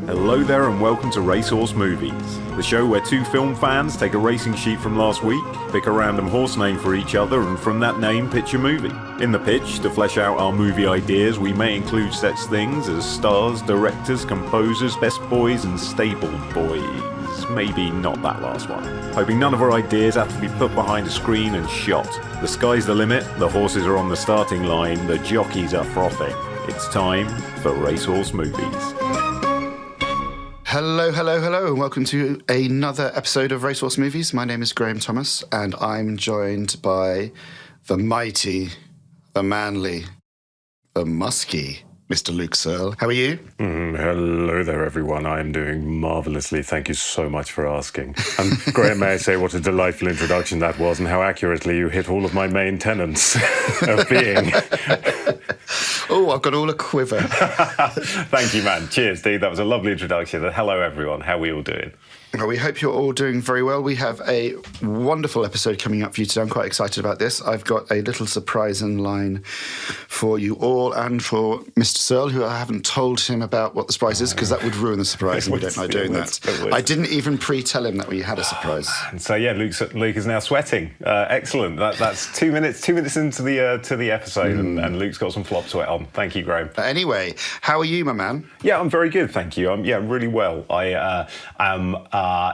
Hello there and welcome to Racehorse Movies, the show where two film fans take a racing sheet from last week, pick a random horse name for each other, and from that name pitch a movie. In the pitch, to flesh out our movie ideas, we may include such things as stars, directors, composers, best boys, and stable boys. Maybe not that last one. Hoping none of our ideas have to be put behind a screen and shot. The sky's the limit, the horses are on the starting line, the jockeys are frothing. It's time for Racehorse Movies. Hello, and welcome to another episode of Racehorse Movies. My name is Graham Thomas, and I'm joined by the mighty, the manly, the musky Mr. Luke Searle. How are you? Hello there, everyone. I am doing marvellously. Thank you so much for asking. And Graham, may I say what a delightful introduction that was and how accurately you hit all of my main tenets of being. Oh, I've got all a quiver. Thank you, man. Cheers, dude. That was a lovely introduction. And hello, everyone. How are we all doing? Well, we hope you're all doing very well. We have a wonderful episode coming up for you today. I'm quite excited about this. I've got a little surprise in line for you all and for Mr. Searle, who I haven't told him about what the surprise is because that would ruin the surprise and we don't like doing that. I didn't even pre-tell him that we had a surprise. And so, yeah, Luke is now sweating. Excellent. That's 2 minutes into the episode and Luke's got some flop sweat on. Thank you, Graham. Anyway, how are you, my man? Yeah, I'm very good, thank you. I'm really well. I am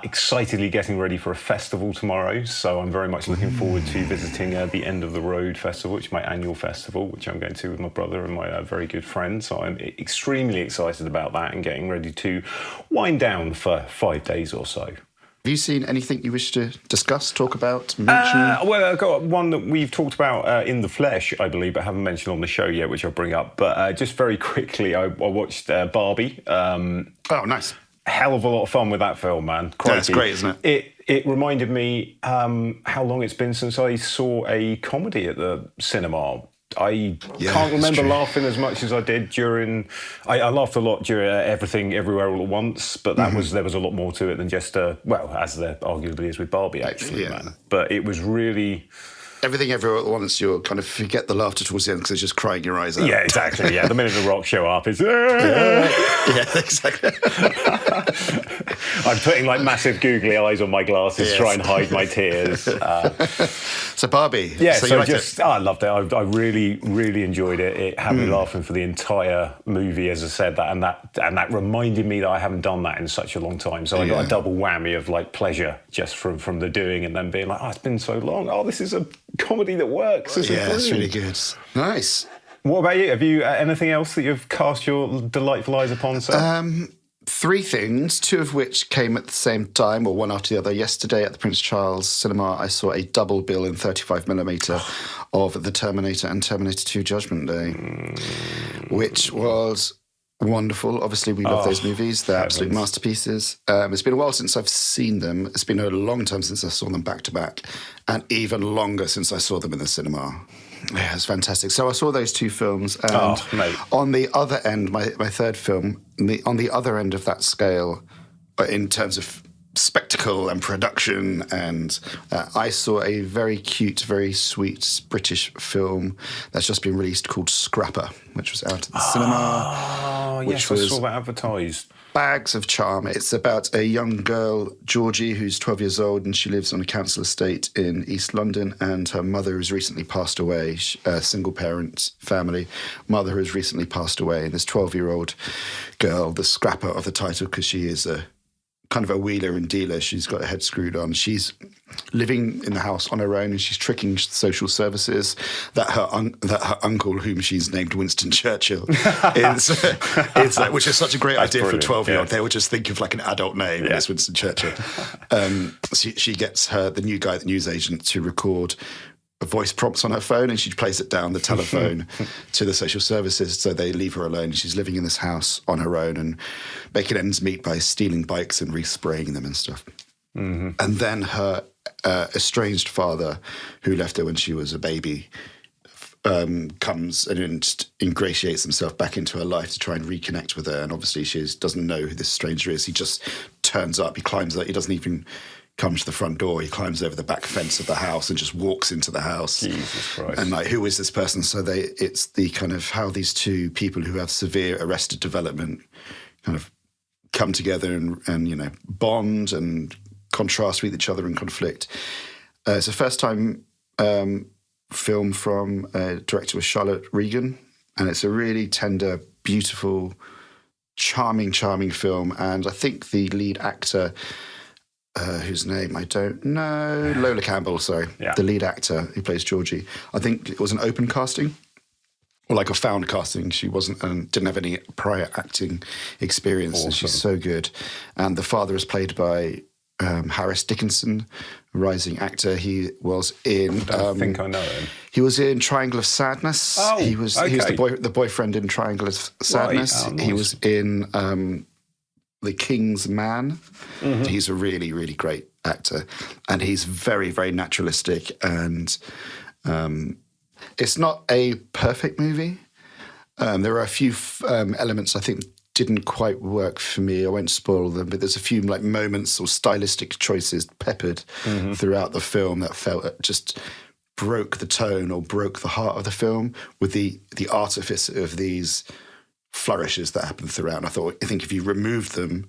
excitedly getting ready for a festival tomorrow, so I'm very much looking forward to visiting the End of the Road Festival, which is my annual festival, which I'm going to with my brother and my very good friend. So I'm extremely excited about that and getting ready to wind down for 5 days or so. Have you seen anything you wish to discuss, talk about, mention? Well, I've got one that we've talked about in the flesh, I believe, but haven't mentioned on the show yet, which I'll bring up. But just very quickly, I watched Barbie. Oh, nice. Hell of a lot of fun with that film, man. Yeah, it's great, isn't it? It reminded me how long it's been since I saw a comedy at the cinema. I can't remember laughing as much as I did during... I laughed a lot during Everything Everywhere All at Once, but there was a lot more to it than just, as there arguably is with Barbie, actually, man. But it was really... Everything Everywhere at Once, you'll kind of forget the laughter towards the end because it's just crying your eyes out. Yeah, exactly. Yeah, the minute the rocks show up, it's... Yeah, exactly. I'm putting like massive googly eyes on my glasses to try and hide my tears. So Barbie. Yeah, so I loved it. I really, really enjoyed it. It had me laughing for the entire movie, as I said, and that reminded me that I haven't done that in such a long time. So I got a double whammy of like pleasure just from the doing and then being like, it's been so long. Oh, this is a comedy that works. It's really good. Nice. What about you? Have you anything else that you've cast your delightful eyes upon, sir? 3 things, 2 of which came at the same time, or one after the other. Yesterday at the Prince Charles Cinema, I saw a double bill in 35mm of The Terminator and Terminator 2 Judgment Day, which was wonderful. Obviously, we love those movies. They're absolute masterpieces. It's been a while since I've seen them. It's been a long time since I saw them back to back, and even longer since I saw them in the cinema. Yeah, it's fantastic. So I saw those 2 films, and on the other end, my third film, on the other end of that scale, in terms of spectacle and production, and I saw a very cute, very sweet British film that's just been released called Scrapper, which was out at the cinema. Oh, yes, I saw that advertised. Bags of charm. It's about a young girl, Georgie, who's 12 years old, and she lives on a council estate in East London, and her mother has recently passed away. A single-parent family. Mother has recently passed away, and this 12-year-old girl, the scrapper of the title, because she is a kind of a wheeler and dealer. She's got her head screwed on. She's living in the house on her own, and she's tricking social services that her uncle, whom she's named Winston Churchill, which is such a great idea for a 12-year-old. They would just think of like an adult name, and it's Winston Churchill. She gets the new guy, the newsagent, to record voice prompts on her phone, and she plays it down the telephone to the social services, so they leave her alone. She's living in this house on her own and making ends meet by stealing bikes and respraying them and stuff. And then her estranged father, who left her when she was a baby, comes and ingratiates himself back into her life to try and reconnect with her. And obviously she doesn't know who this stranger is. He just turns up, he climbs up, he doesn't even come to the front door, he climbs over the back fence of the house and just walks into the house. Jesus Christ. And like, who is this person? So it's the kind of how these 2 people who have severe arrested development kind of come together and bond and contrast with each other in conflict. It's a first-time film from a director with Charlotte Regan, and it's a really tender, beautiful, charming film. And I think the lead actor, whose name I don't know, Lola Campbell, sorry, the lead actor who plays Georgie, I think it was an open casting. Or like a found casting. She didn't have any prior acting experience. Awesome. And she's so good. And the father is played by Harris Dickinson, a rising actor. He was in... I think I know him. He was in Triangle of Sadness. Oh, he was the boyfriend in Triangle of Sadness. Right. Oh, nice. He was in The King's Man. Mm-hmm. He's a really, really great actor. And he's very, very naturalistic and... it's not a perfect movie. There are a few elements I think didn't quite work for me. I won't spoil them, but there's a few like moments or stylistic choices peppered throughout the film that felt just broke the tone or broke the heart of the film with the artifice of these flourishes that happen throughout. And I think if you removed them,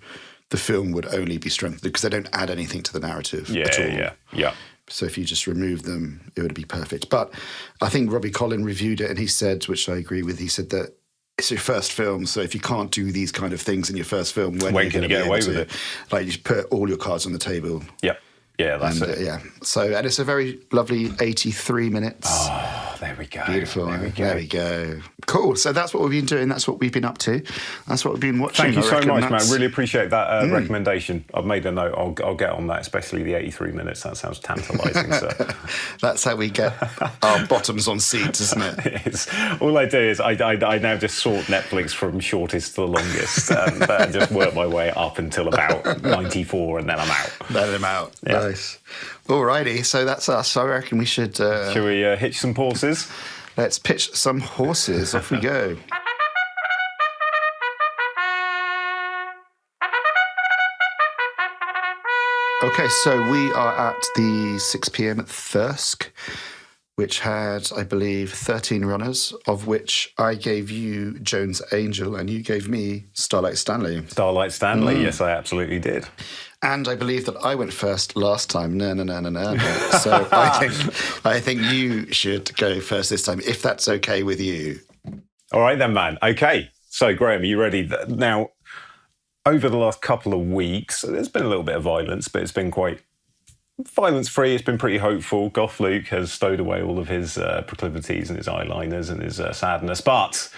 the film would only be strengthened because they don't add anything to the narrative at all. Yeah. So if you just remove them, it would be perfect. But I think Robbie Collin reviewed it and he said, which I agree with, he said that it's your first film, so if you can't do these kind of things in your first film, when are you can you get away with it? Like, you put all your cards on the table. Yeah, that's it. And it's a very lovely 83 minutes. Oh, there we go. Beautiful. There we go. Cool. So that's what we've been doing. That's what we've been up to. That's what we've been watching. Thank you so much, man. Really appreciate that recommendation. I've made a note. I'll get on that, especially the 83 minutes. That sounds tantalising. So that's how we get our bottoms on seats, isn't it? It is. All I do is I now just sort Netflix from shortest to the longest and just work my way up until about 94 and then I'm out. Then I'm out. Yeah. Nice. Alrighty, so that's us. So I reckon we should... Shall we hitch some horses? Let's pitch some horses. Off we go. Okay, so we are at the 6 p.m. at Thirsk, which had, I believe, 13 runners, of which I gave you Joan's Angel and you gave me Starlight Stanley. Starlight Stanley, yes, I absolutely did. And I believe that I went first last time. No. So I think you should go first this time, if that's okay with you. All right then, man. Okay. So, Graham, are you ready? Now, over the last couple of weeks, there's been a little bit of violence, but it's been quite violence-free. It's been pretty hopeful. Goth Luke has stowed away all of his proclivities and his eyeliners and his sadness. But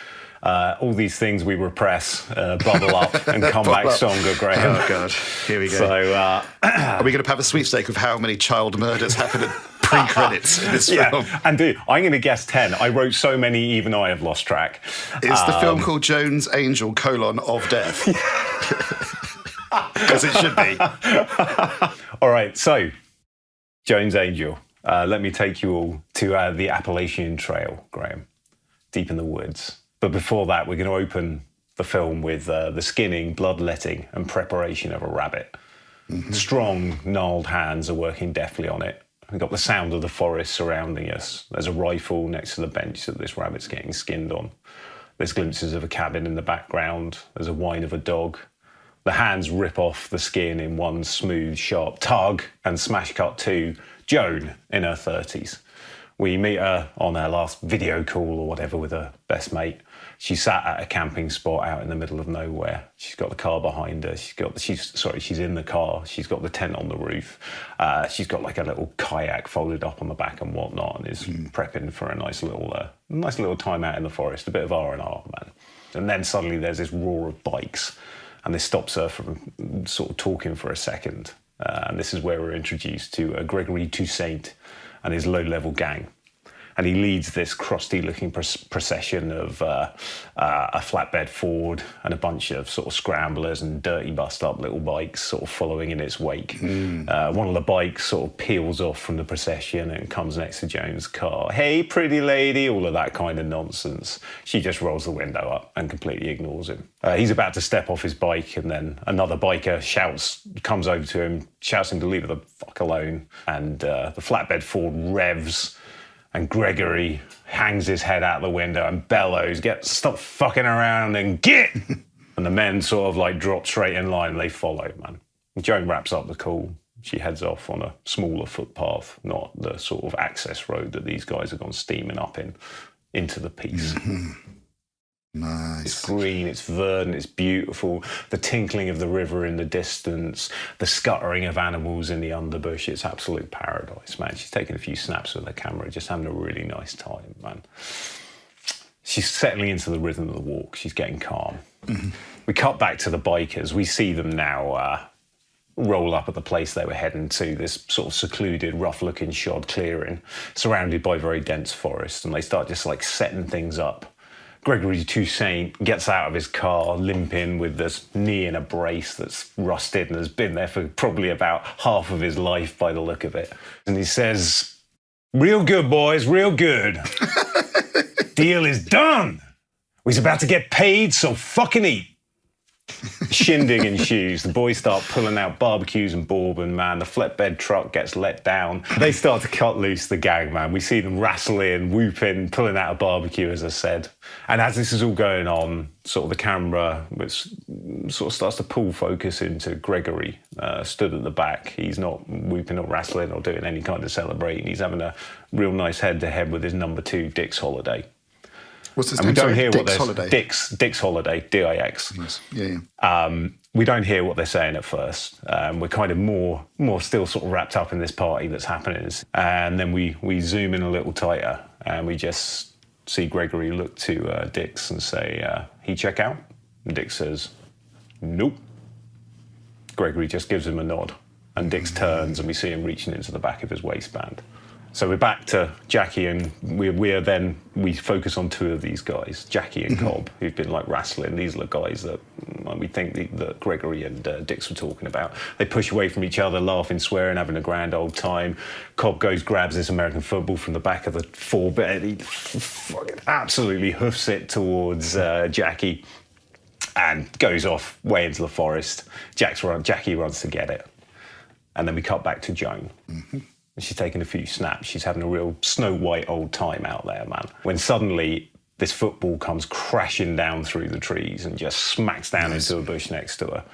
all these things we repress bubble up and come back stronger, Graham. Oh, God. Here we go. So, are we going to have a sweepstake of how many child murders happened at pre-credits in this film? And I'm going to guess 10. I wrote so many, even I have lost track. Is the film called Joan's Angel, of Death? Because it should be. All right, so, Joan's Angel. Let me take you all to the Appalachian Trail, Graham, deep in the woods. But before that, we're going to open the film with the skinning, bloodletting, and preparation of a rabbit. Mm-hmm. Strong, gnarled hands are working deftly on it. We've got the sound of the forest surrounding us. There's a rifle next to the bench that this rabbit's getting skinned on. There's glimpses of a cabin in the background. There's a whine of a dog. The hands rip off the skin in one smooth, sharp tug and smash cut to Joan in her 30s. We meet her on her last video call or whatever with her best mate. She sat at a camping spot out in the middle of nowhere. She's got the car behind her. She's in the car. She's got the tent on the roof. She's got like a little kayak folded up on the back and whatnot, and is prepping for a nice little time out in the forest. A bit of R&R, man. And then suddenly there's this roar of bikes, and this stops her from sort of talking for a second. And this is where we're introduced to Gregory Toussaint and his low-level gang. And he leads this crusty-looking procession of a flatbed Ford and a bunch of sort of scramblers and dirty bust-up little bikes sort of following in its wake. One of the bikes sort of peels off from the procession and comes next to Joan's car. Hey, pretty lady, all of that kind of nonsense. She just rolls the window up and completely ignores him. He's about to step off his bike, and then another biker comes over to him, shouts him to leave her the fuck alone. And the flatbed Ford revs, and Gregory hangs his head out the window and bellows, stop fucking around and get! And And the men sort of like drop straight in line and they follow, man. Joan wraps up the call. She heads off on a smaller footpath, not the sort of access road that these guys have gone steaming up into the piece. Mm-hmm. Nice. It's green, it's verdant, it's beautiful. The tinkling of the river in the distance, the scuttering of animals in the underbush. It's absolute paradise, man. She's taking a few snaps with her camera, just having a really nice time, man. She's settling into the rhythm of the walk. She's getting calm. Mm-hmm. We cut back to the bikers. We see them now roll up at the place they were heading to, this sort of secluded, rough-looking shod clearing, surrounded by very dense forest, and they start just like setting things up. Gregory Toussaint gets out of his car, limping with this knee in a brace that's rusted and has been there for probably about half of his life by the look of it. And he says, "Real good, boys, real good. Deal is done. We's about to get paid, so fucking eat." Shindig ensues. The boys start pulling out barbecues and bourbon, man. The flatbed truck gets let down. They start to cut loose the gang, man. We see them wrestling, whooping, pulling out a barbecue, as I said. And as this is all going on, sort of the camera which sort of starts to pull focus into Gregory, stood at the back. He's not whooping or wrestling or doing any kind of celebrating. He's having a real nice head-to-head with his number 2, Dick's Holiday. What's his and name? we don't Sorry, hear Dick's what they're Holiday. Dick's Holiday, D-I-X. Yes. Yeah. We don't hear what they're saying at first. We're kind of more still sort of wrapped up in this party that's happening. And then we zoom in a little tighter and we just see Gregory look to Dix and say, "He check out?" And Dix says, "Nope." Gregory just gives him a nod and Dix turns and we see him reaching into the back of his waistband. So we're back to Jackie, and we focus on 2 of these guys, Jackie and Cobb, who've been like wrestling. These are the guys that we think that Gregory and Dix were talking about. They push away from each other, laughing, swearing, having a grand old time. Cobb grabs this American football from the back of the 4-bed. He fucking absolutely hoofs it towards Jackie and goes off way into the forest. Jackie runs to get it. And then we cut back to Joan. Mm-hmm. She's taking a few snaps. She's having a real Snow White old time out there, man. When suddenly this football comes crashing down through the trees and just smacks down into a bush next to her.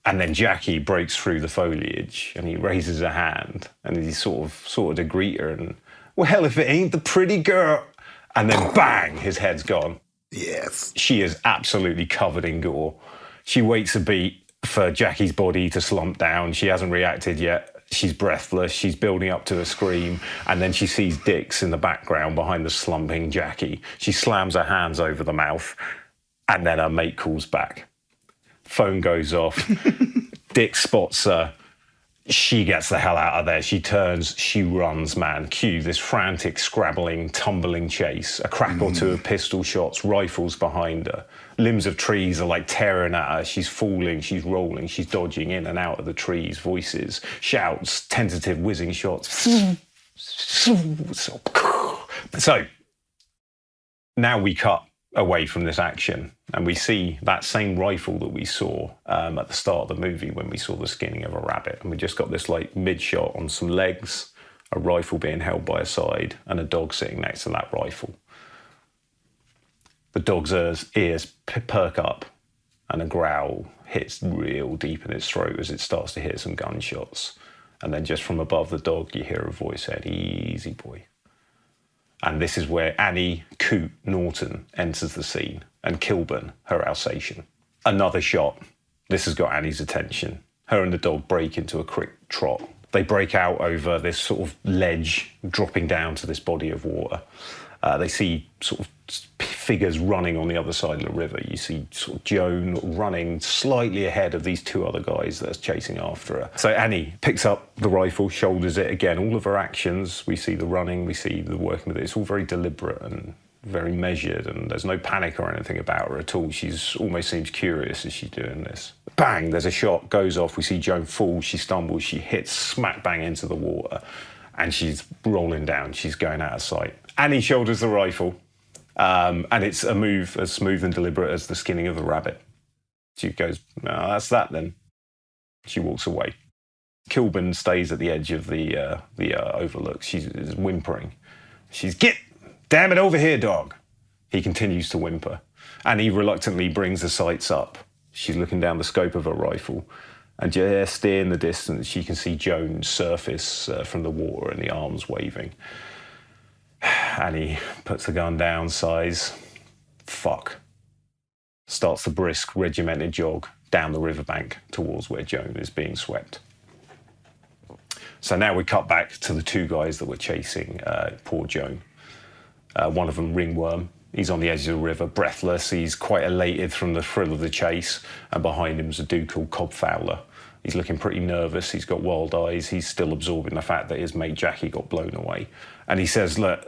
And then Jackie breaks through the foliage and he raises a hand and he's sort of to greet her and, "Well, if it ain't the pretty girl." And then bang, his head's gone. Yes. She is absolutely covered in gore. She waits a beat for Jackie's body to slump down. She hasn't reacted yet. She's breathless, she's building up to a scream, and then she sees Dix in the background behind the slumping Jackie. She slams her hands over the mouth, and then her mate calls back. Phone goes off. Dix spots her. She gets the hell out of there. She turns, she runs, man. Cue this frantic, scrabbling, tumbling chase. A crack or 2 of pistol shots, rifles behind her. Limbs of trees are like tearing at her. She's falling, she's rolling, she's dodging in and out of the trees. Voices, shouts, tentative whizzing shots. So now we cut away from this action and we see that same rifle that we saw at the start of the movie when we saw the skinning of a rabbit, and we just got this like mid shot on some legs, a rifle being held by a side and a dog sitting next to that rifle. The dog's ears perk up and a growl hits real deep in its throat as it starts to hear some gunshots, and then just from above the dog you hear a voice saying, "Easy boy." And this is where Annie Coote Norton enters the scene, and Kilburn, her Alsatian. Another shot. This has got Annie's attention. Her and the dog break into a quick trot. They break out over this sort of ledge, dropping down to this body of water. They see sort of figures running on the other side of the river. You see sort of Joan running slightly ahead of these 2 other guys that are chasing after her. So Annie picks up the rifle, shoulders it again. All of her actions, we see the running, we see the working with it. It's all very deliberate and very measured, and there's no panic or anything about her at all. She's almost seems curious as she's doing this. Bang, there's a shot, goes off. We see Joan fall, she stumbles, she hits smack bang into the water, and she's rolling down. She's going out of sight. Annie shoulders the rifle, and it's a move as smooth and deliberate as the skinning of a rabbit. She goes, "No, that's that then." She walks away. Kilburn stays at the edge of the overlook. She's whimpering. She's, "Get, damn it, over here, dog." He continues to whimper. Annie reluctantly brings the sights up. She's looking down the scope of her rifle, and just in the distance, she can see Joan surface from the water and the arms waving. Annie puts the gun down, sighs, fuck. Starts the brisk, regimented jog down the riverbank towards where Joan is being swept. So now we cut back to the two guys that were chasing poor Joan. One of them, Ringworm. He's on the edge of the river, breathless. He's quite elated from the thrill of the chase. And behind him's a dude called Cobb Fowler. He's looking pretty nervous. He's got wild eyes. He's still absorbing the fact that his mate Jackie got blown away. And he says, look,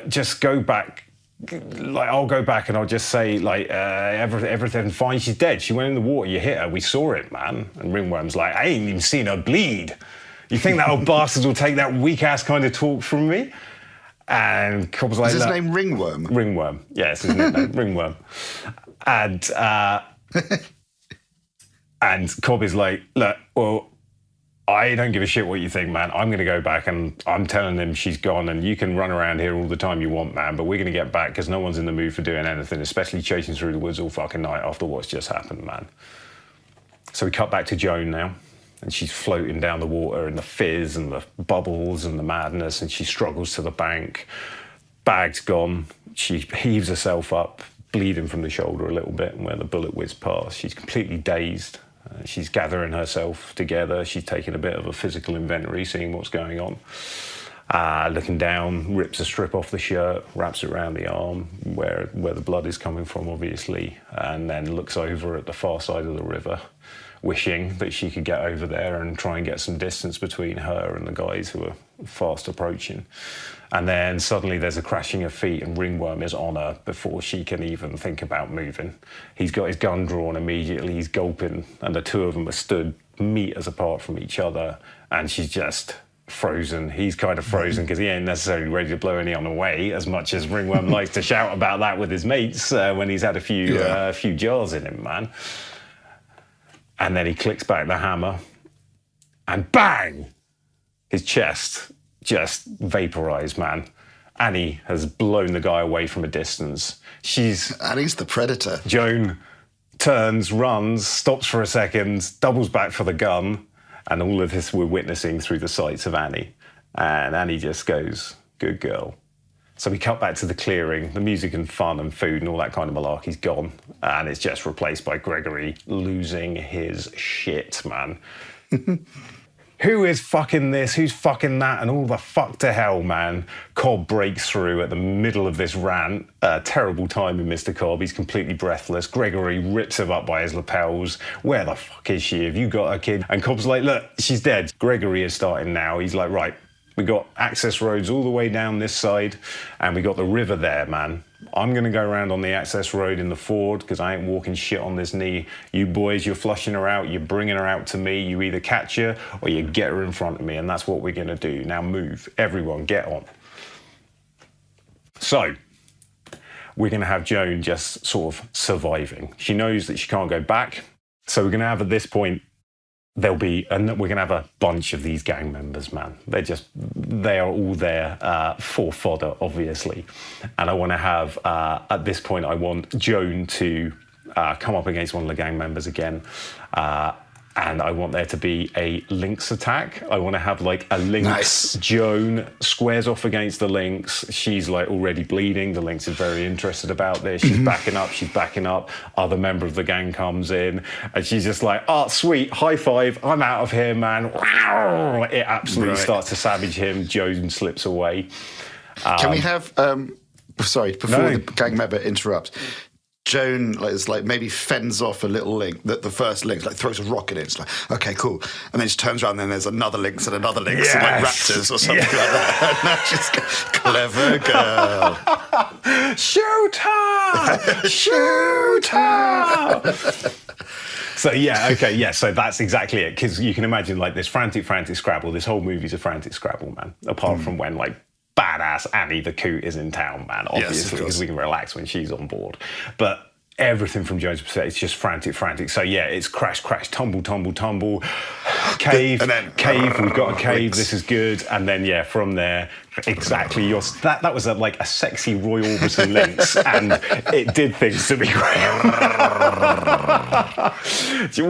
just go back. Like, I'll go back and I'll just say, like, everything's fine. She's dead. She went in the water. You hit her. We saw it, man. And Ringworm's like, I ain't even seen her bleed. You think that old bastard will take that weak-ass kind of talk from me? And Cobb's like, is his name Ringworm? Ringworm. Yeah, it's his nickname, Ringworm. And Cobb is like, look, well, I don't give a shit what you think, man. I'm going to go back and I'm telling him she's gone and you can run around here all the time you want, man, but we're going to get back because no one's in the mood for doing anything, especially chasing through the woods all fucking night after what's just happened, man. So we cut back to Joan now. And she's floating down the water in the fizz and the bubbles and the madness, and she struggles to the bank. Bag's gone. She heaves herself up, bleeding from the shoulder a little bit, and where the bullet whizzed past. She's completely dazed. She's gathering herself together. She's taking a bit of a physical inventory, seeing what's going on. Looking down, rips a strip off the shirt, wraps it around the arm, where the blood is coming from, obviously, and then looks over at the far side of the river, wishing that she could get over there and try and get some distance between her and the guys who are fast approaching. And then suddenly there's a crashing of feet and Ringworm is on her before she can even think about moving. He's got his gun drawn immediately, he's gulping, and the two of them are stood meters apart from each other, and she's just frozen. He's kind of frozen because he ain't necessarily ready to blow anyone away, as much as Ringworm likes to shout about that with his mates when he's had a few jars in him, man. And then he clicks back the hammer, and bang! His chest just vaporized, man. Annie has blown the guy away from a distance. Annie's the predator. Joan turns, runs, stops for a second, doubles back for the gun, and all of this we're witnessing through the sights of Annie. And Annie just goes, good girl. So we cut back to the clearing. The music and fun and food and all that kind of malarkey's gone. And it's just replaced by Gregory losing his shit, man. Who is fucking this? Who's fucking that? And all the fuck to hell, man. Cobb breaks through at the middle of this rant. Terrible timing, Mr. Cobb. He's completely breathless. Gregory rips him up by his lapels. Where the fuck is she? Have you got a kid? And Cobb's like, look, she's dead. Gregory is starting now. He's like, right, we got access roads all the way down this side, and we got the river there, man. I'm going to go around on the access road in the Ford because I ain't walking shit on this knee. You boys, you're flushing her out. You're bringing her out to me. You either catch her or you get her in front of me, and that's what we're going to do. Now move. Everyone, get on. So we're going to have Joan just sort of surviving. She knows that she can't go back. So we're going to have, at this point, we're going to have a bunch of these gang members, man. They are all there for fodder, obviously. And I want to have, at this point, I want Joan to come up against one of the gang members again. And I want there to be a lynx attack. I want to have like a lynx. Nice. Joan squares off against the lynx. She's like already bleeding. The lynx is very interested about this. She's backing up. Other member of the gang comes in and she's just like, oh, sweet, high five. I'm out of here, man. It absolutely starts to savage him. Joan slips away. Can we have, before the gang member interrupts, Joan maybe fends off a little lynx, the first lynx, like throws a rock at it. It's like, okay, cool. And then she turns around and then there's another lynx and another lynx, and like raptors or something like that. And that's just clever girl. Shoot her! Shoot her! So that's exactly it. Because you can imagine like this frantic Scrabble. This whole movie's a frantic Scrabble, man. Apart from when like badass Annie the Coot is in town, man, obviously, because we can relax when she's on board. But everything from Joan's perspective, it's just frantic. So yeah, it's crash, tumble, cave, we've got a cave, this is good. And then yeah, from there, exactly, that was like a sexy Roy Orbison lynx, and it did things to me.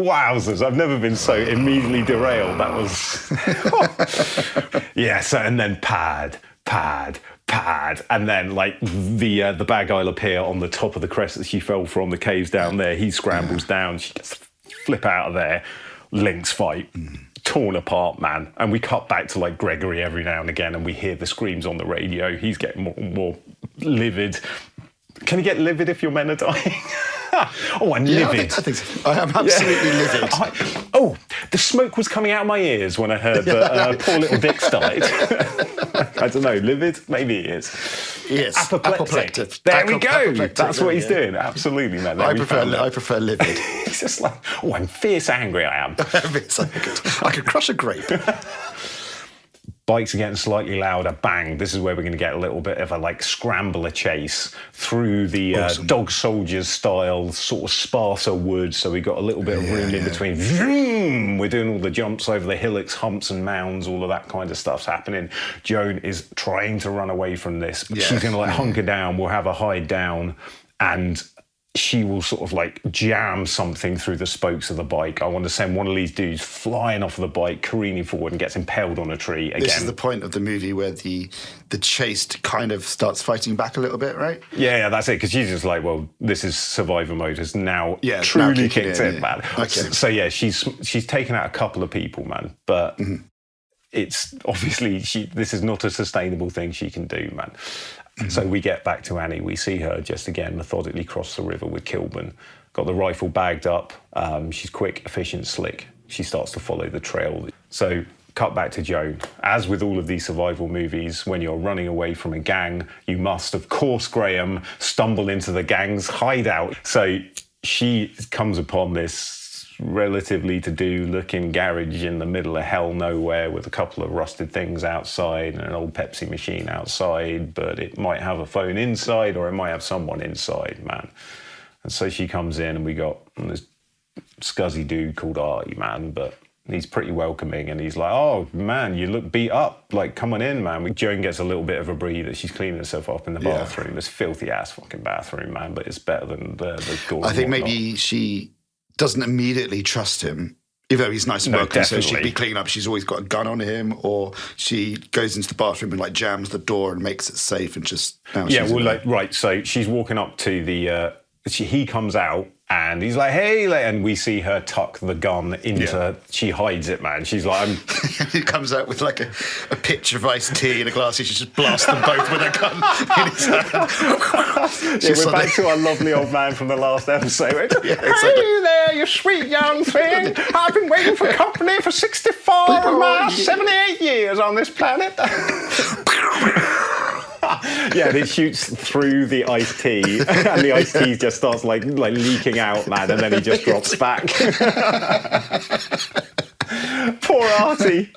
Wowzers, I've never been so immediately derailed. That was... yeah, so, and then pad, and then like the bad guy will appear on the top of the crest that she fell from, the caves down there. He scrambles down, she gets flip out of there, lynx fight, torn apart, man. And we cut back to like Gregory every now and again, and we hear the screams on the radio. He's getting more and more livid. Can you get livid if your men are dying? Oh, I'm livid. I think so. I am absolutely livid. The smoke was coming out of my ears when I heard that poor little Dick's died. I don't know, livid? Maybe he is. Yes, apoplectic. There we go. That's what he's doing. Absolutely, man. I prefer livid. He's just like, I'm fierce angry, I am. I could crush a grape. Bikes are getting slightly louder, bang. This is where we're going to get a little bit of a like scrambler chase through the dog soldiers style sort of sparser woods. So we got a little bit of room in between. Vroom! We're doing all the jumps over the hillocks, humps and mounds, all of that kind of stuff's happening. Joan is trying to run away from this, but she's going to like hunker down. We'll have her hide down, and she will sort of like jam something through the spokes of the bike. I want to send one of these dudes flying off of the bike, careening forward, and gets impaled on a tree again. This is the point of the movie where the chased kind of starts fighting back a little bit, right? Yeah, that's it, because she's just like, well, this is survivor mode has now truly kicked in, man. Okay. So yeah, she's taken out a couple of people, man, but it's obviously this is not a sustainable thing she can do, man. So we get back to Annie. We see her just again methodically cross the river with Kilburn. Got the rifle bagged up. She's quick, efficient, slick. She starts to follow the trail. So cut back to Joan. As with all of these survival movies, when you're running away from a gang, you must, of course, Graham, stumble into the gang's hideout. So she comes upon this relatively to-do looking garage in the middle of hell nowhere with a couple of rusted things outside and an old Pepsi machine outside, but it might have a phone inside or it might have someone inside, man. And so she comes in, and we got this scuzzy dude called Artie, man, but he's pretty welcoming, and he's like, oh, man, you look beat up, like, come on in, man. Joan gets a little bit of a breather. She's cleaning herself up in the bathroom, this filthy-ass fucking bathroom, man, but it's better than the gore. I think maybe she doesn't immediately trust him, even though he's nice and welcome, so she'd be cleaning up. She's always got a gun on him, or she goes into the bathroom and like jams the door and makes it safe and just... So she's walking up to the... he comes out, and he's like, hey, and we see her tuck the gun into... She hides it, man. She's like... He comes out with like a pitcher of iced tea and a glass. She just blasts them both with a gun in his hand. We're back to our lovely old man from the last episode. Hey there, you sweet young thing. I've been waiting for company for 64 of my 78 years on this planet. Yeah, and it shoots through the iced tea, and the iced tea just starts like leaking out, man, and then he just drops back. Poor Artie.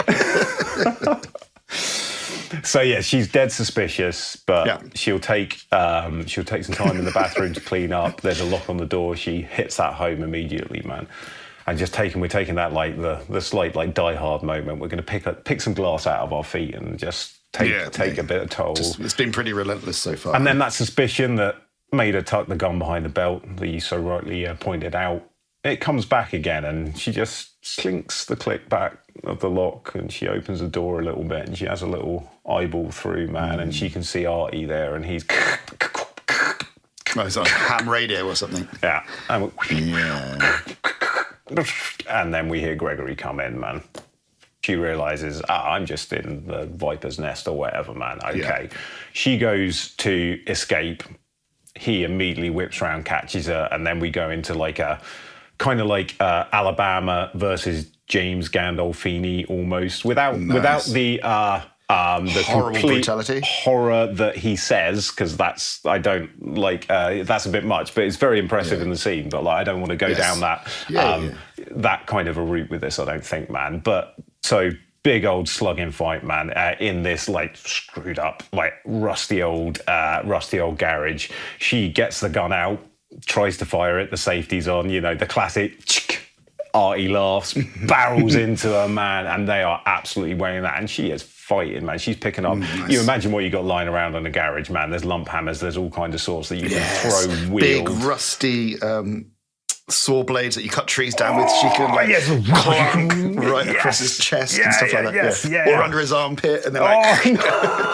So yeah, she's dead suspicious, but she'll take some time in the bathroom to clean up. There's a lock on the door. She hits that home immediately, man. And we're taking that like the slight like Die Hard moment. We're going to pick some glass out of our feet and just take a bit of toll. It's been pretty relentless so far. And then that suspicion that made her tuck the gun behind the belt that you so rightly pointed out, it comes back again, and she just slinks the click back of the lock, and she opens the door a little bit, and she has a little eyeball through, man, and she can see Artie there, and he's... It's like ham radio or something. Yeah. And then we hear Gregory come in, man. She realises, I'm just in the viper's nest or whatever, man. Okay. Yeah. She goes to escape. He immediately whips around, catches her, and then we go into like a kind of like Alabama versus James Gandolfini almost, without the horrible complete brutality, horror that he says, because that's that's a bit much, but it's very impressive in the scene. But like, I don't want to go down that kind of a route with this, I don't think, man. But so big old slugging fight, man, in this like screwed up, like rusty old garage. She gets the gun out. tries to fire it, the safety's on, you know, the classic arty laughs, barrels into her, man, and they are absolutely weighing that, and she is fighting, man. She's picking up. Nice. You imagine what you got lying around in a garage, man. There's lump hammers, there's all kinds of sorts that you can throw wheels. Big rusty saw blades that you cut trees down with. She can clunk right across his chest and stuff like that. Or under his armpit, and they're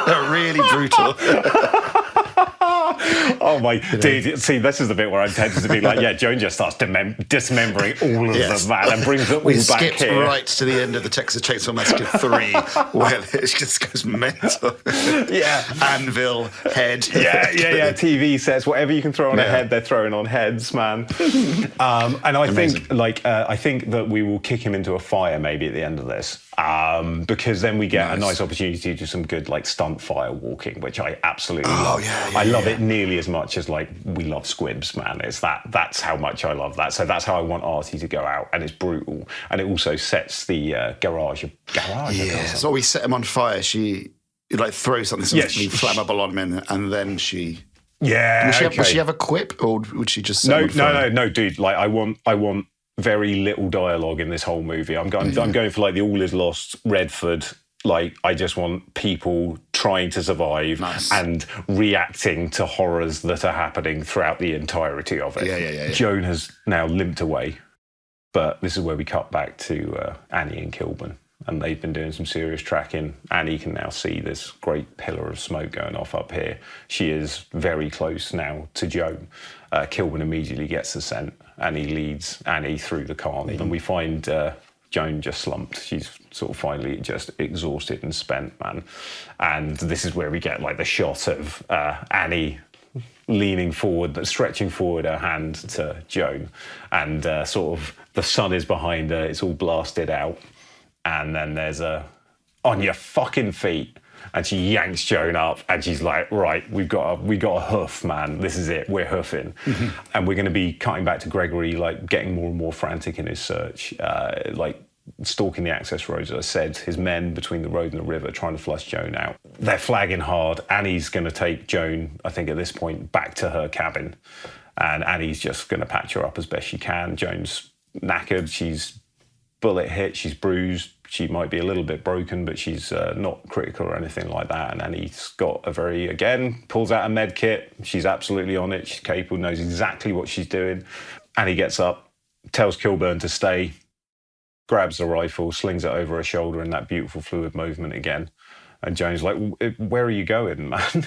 they're really brutal. Oh my, dude, see, this is the bit where I'm tempted to be like, Joan just starts dismembering all of them, man, and brings it all back skipped here. right to the end of the Texas Chainsaw Massacre 3, where it just goes mental. Anvil, head. TV sets, whatever you can throw on a head, they're throwing on heads, man. And I think, I think that we will kick him into a fire maybe at the end of this. Because then we get a nice opportunity to do some good stunt fire walking, which I absolutely love. I love it nearly as much as we love squibs, man. It's that's how much I love that. So that's how I want Artie to go out, and it's brutal, and it also sets the garage. So we set him on fire. She throws something flammable on him, and then she. Would she have a quip, or would she just set him on fire? No, dude. I want very little dialogue in this whole movie. I'm going for the all is lost Redford. I just want people trying to survive and reacting to horrors that are happening throughout the entirety of it. Joan has now limped away, but this is where we cut back to Annie and Kilburn, and they've been doing some serious tracking. Annie can now see this great pillar of smoke going off up here. She is very close now to Joan. Kilburn immediately gets the scent, and he leads Annie through the carnage. And we find Joan just slumped. She's sort of finally just exhausted and spent, man. And this is where we get the shot of Annie leaning forward, stretching forward her hand to Joan. And sort of the sun is behind her. It's all blasted out. And then there's a, on your fucking feet. And she yanks Joan up, and she's like, right, we got a hoof, man. This is it. We're hoofing. And we're going to be cutting back to Gregory, getting more and more frantic in his search, stalking the access roads. As I said, his men between the road and the river trying to flush Joan out. They're flagging hard. Annie's going to take Joan, I think at this point, back to her cabin. And Annie's just going to patch her up as best she can. Joan's knackered. She's bullet hit. She's bruised. She might be a little bit broken, but she's not critical or anything like that. And Annie's got pulls out a med kit. She's absolutely on it. She's capable, knows exactly what she's doing. Annie gets up, tells Kilburn to stay, grabs the rifle, slings it over her shoulder in that beautiful fluid movement again. And Joan's like, where are you going, man?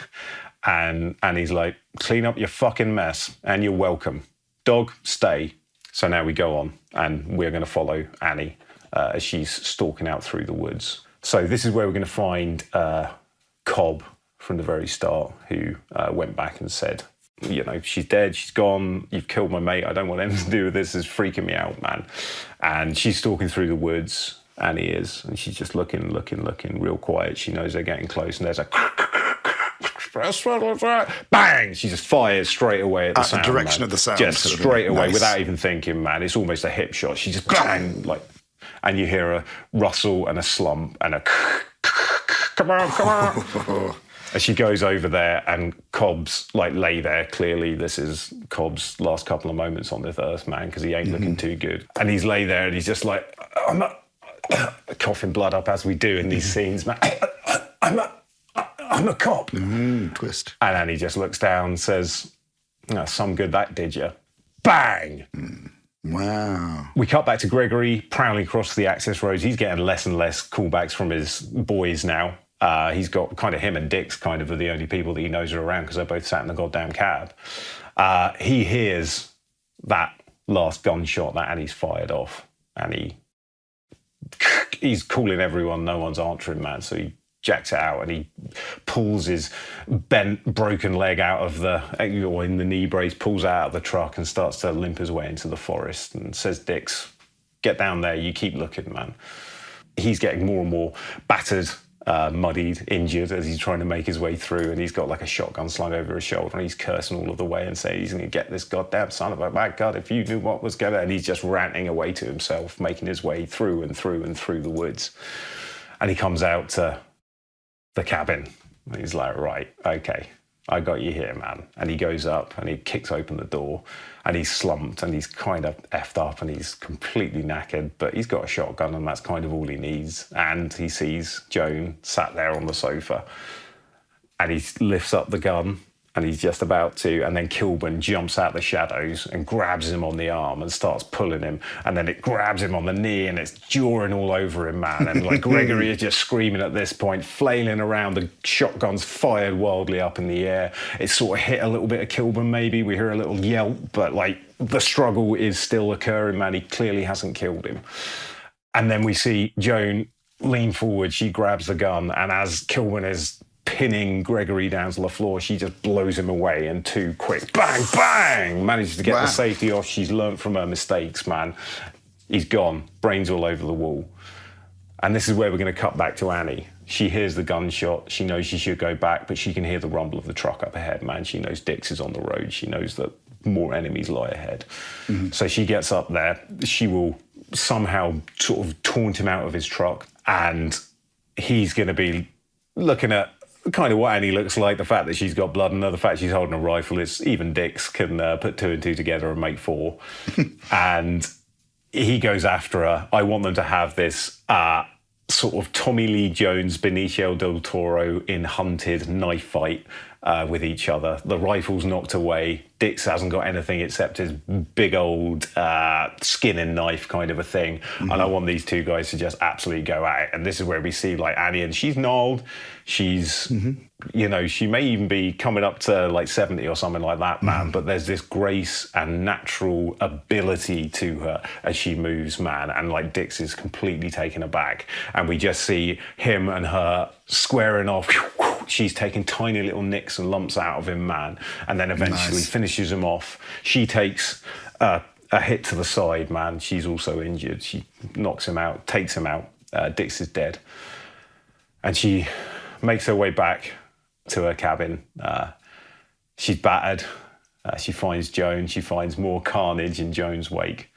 And Annie's like, clean up your fucking mess, and you're welcome. Dog, stay. So now we go on, and we're going to follow Annie as she's stalking out through the woods. So this is where we're going to find Cobb from the very start, who went back and said, she's dead, she's gone, you've killed my mate, I don't want anything to do with this, it's freaking me out, man. And she's stalking through the woods, Annie is, and she's just looking real quiet. She knows they're getting close, and there's a bang! She just fires straight away at the sound. The direction man. of the sound. Just straight away, without even thinking, man. It's almost a hip shot. She just bang, and you hear a rustle and a slump and a come on. As she goes over there, and Cobb's lay there. Clearly, this is Cobb's last couple of moments on this earth, man, because he ain't looking too good. And he's lay there, and he's just I'm not coughing blood up as we do in these scenes, man. I'm a cop. Twist. And Annie just looks down and says, some good that did you. Bang! Wow. We cut back to Gregory prowling across the access roads. He's getting less and less callbacks from his boys now. He's got him and Dix are the only people that he knows are around because they're both sat in the goddamn cab. He hears that last gunshot that Annie's fired off, and he's calling everyone. No one's answering, man. So he jacks it out, and he pulls his broken leg out of in the knee brace, pulls it out of the truck and starts to limp his way into the forest and says, Dix, get down there, you keep looking, man. He's getting more and more battered, muddied, injured as he's trying to make his way through, and he's got a shotgun slung over his shoulder, and he's cursing all of the way and saying he's going to get this goddamn son of a my God, if you knew what was going to, and he's just ranting away to himself, making his way through and through and through the woods. And he comes out to the cabin. He's like, right, okay, I got you here, man. And he goes up and he kicks open the door and he's slumped and he's kind of effed up and he's completely knackered, but he's got a shotgun and that's kind of all he needs. And he sees Joan sat there on the sofa and he lifts up the gun and he's just about to, and then Kilburn jumps out the shadows and grabs him on the arm and starts pulling him, and then it grabs him on the knee and it's jawing all over him, man. And like Gregory is just screaming at this point, flailing around, the shotgun's fired wildly up in the air. It sort of hit a little bit of Kilburn maybe, we hear a little yelp, but like the struggle is still occurring, man. He clearly hasn't killed him. And then we see Joan lean forward, she grabs the gun, and as Kilburn is pinning Gregory down to the floor, she just blows him away in two quick bang, bang, manages to get the safety off. She's learnt from her mistakes, man. He's gone, brains all over the wall. And this is where we're going to cut back to Annie. She hears the gunshot. She knows she should go back, but she can hear the rumble of the truck up ahead, man. She knows Dix is on the road. She knows that more enemies lie ahead. So she gets up there. She will somehow sort of taunt him out of his truck, and he's going to be looking at kind of what Annie looks like, the fact that she's got blood, and the fact she's holding a rifle. Is even Dix can put two and two together and make four. And he goes after her. I want them to have this sort of Tommy Lee Jones, Benicio del Toro in Hunted knife fight with each other. The rifle's knocked away. Dix hasn't got anything except his big old skinning knife kind of a thing. And I want these two guys to just absolutely go at it. And this is where we see like Annie, and she's gnarled. She's, you know, she may even be coming up to like 70 or something like that, man. But there's this grace and natural ability to her as she moves, man. And like Dix is completely taken aback. And we just see him and her squaring off. She's taking tiny little nicks and lumps out of him, man. And then eventually finishes him off. She takes a hit to the side, man. She's also injured. She knocks him out, takes him out. Dix is dead. And she makes her way back to her cabin. She's battered. She finds Joan. She finds more carnage in Joan's wake.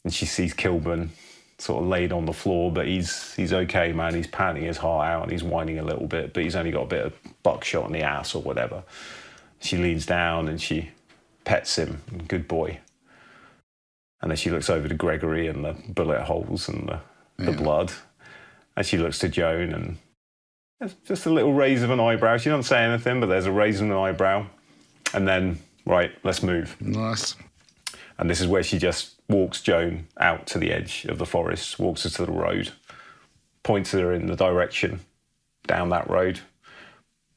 And she sees Kilburn sort of laid on the floor, but he's okay, man. He's panting his heart out and he's whining a little bit, but he's only got a bit of buckshot in the ass or whatever. She leans down and she pets him. Good boy. And then she looks over to Gregory and the bullet holes and the blood. And she looks to Joan, and there's just a little raise of an eyebrow. She doesn't say anything, but there's a raise of an eyebrow. And then, right, let's move. Nice. And this is where she just walks Joan out to the edge of the forest, walks her to the road, points her in the direction down that road.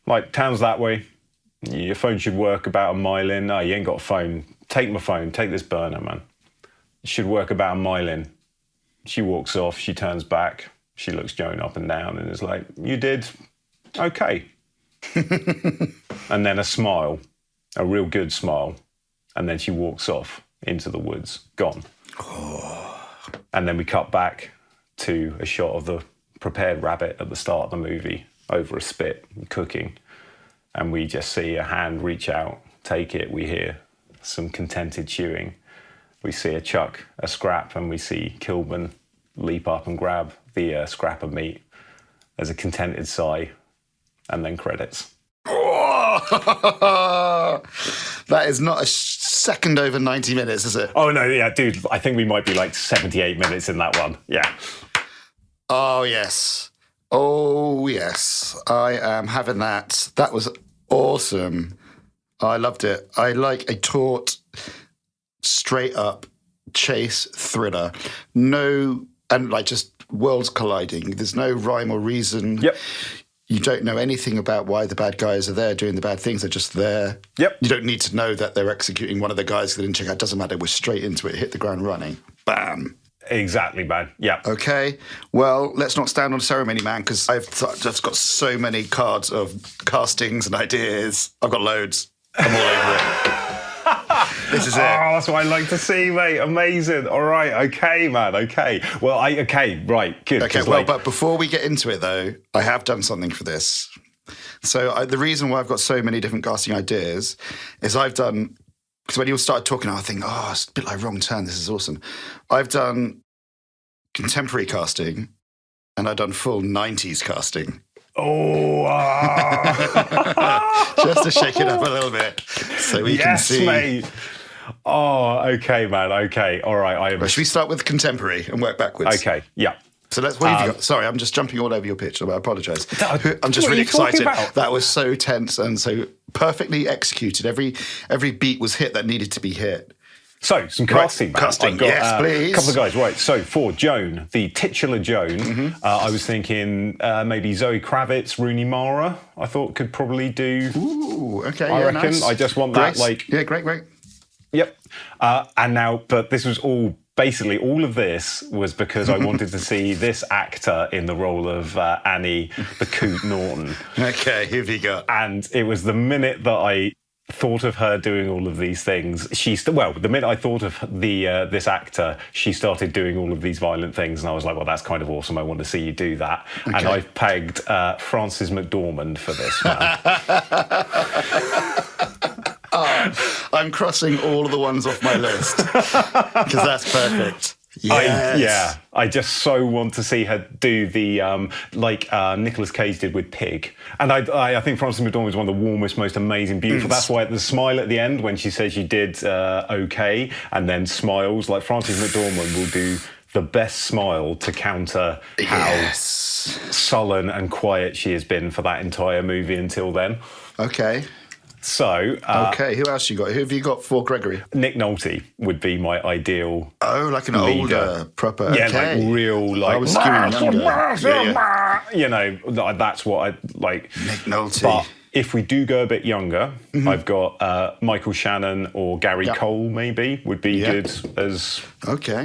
Like, town's that way. Your phone should work about a mile in. No, you ain't got a phone. Take my phone. Take this burner, man. It should work about a mile in. She walks off. She turns back. She looks Joan up and down and is like, you did okay. And then a smile, a real good smile. And then she walks off into the woods, gone. And then we cut back to a shot of the prepared rabbit at the start of the movie over a spit, cooking. And we just see a hand reach out, take it. We hear some contented chewing. We see a chuck, a scrap, and we see Kilburn leap up and grab the scrap of meat. There's a contented sigh, and then credits. That is not a second over 90 minutes, is it? Oh, no, yeah, dude, I think we might be like 78 minutes in that one. Yeah. Oh, yes. Oh, yes. I am having that. That was awesome. I loved it. I like a taut, straight up chase thriller. No, and like just worlds colliding. There's no rhyme or reason. Yep. You don't know anything about why the bad guys are there doing the bad things. They're just there. Yep. You don't need to know that they're executing one of the guys that didn't check out. Doesn't matter. We're straight into it. Hit the ground running. Bam. Exactly, man. Yeah. Okay. Well, let's not stand on ceremony, man, because I've just got so many cards of castings and ideas. I've got loads. I'm all over it. This is it. Oh, that's what I like to see, mate. Amazing. All right. Okay, man. Okay. Well, okay. Right. Good. Okay. Well, but before we get into it, though, I have done something for this. So the reason why I've got so many different casting ideas is I've done, because when you started talking, I think, oh, it's a bit like Wrong Turn. This is awesome. I've done contemporary casting and I've done full 90s casting. Oh, Just to shake it up a little bit so we can see. Mate. Oh, okay, man. Okay, all right. Should we start with contemporary and work backwards? Okay, yeah. So what have you got? Sorry, I'm just jumping all over your pitch. I apologise. I'm just what really are you talking excited. about? That was so tense and so perfectly executed. Every beat was hit that needed to be hit. So, some casting, man. Casting, I've got, yes, please. A couple of guys, right. So, for Joan, the titular Joan, I was thinking maybe Zoe Kravitz, Rooney Mara, I thought could probably do. Ooh, okay, I reckon. nice. I just want Grace. that, like... Yeah, great. Yep. And now, but this was all... Basically, all of this was because I wanted to see this actor in the role of Annie the Coot Norton. Okay, who have you got? And it was the minute that I thought of her doing all of these things, the minute I thought of this actor, she started doing all of these violent things, and I was like, well, that's kind of awesome. I want to see you do that. Okay. And I've pegged Frances McDormand for this, man. I'm crossing all of the ones off my list because that's perfect. Yes. I just so want to see her do the like Nicolas Cage did with Pig, and I think Frances McDormand is one of the warmest, most amazing, beautiful. That's why the smile at the end when she says she did okay, and then smiles, like Frances McDormand will do the best smile to counter how sullen and quiet she has been for that entire movie until then. Okay. So, okay, who else you got? Who have you got for Gregory? Nick Nolte would be my ideal. Oh, like an leader. Older, proper. Yeah, okay. like real, like. I was skewing younger. You know, that's what I like. Nick Nolte. But if we do go a bit younger, I've got Michael Shannon or Gary Cole. Maybe would be good as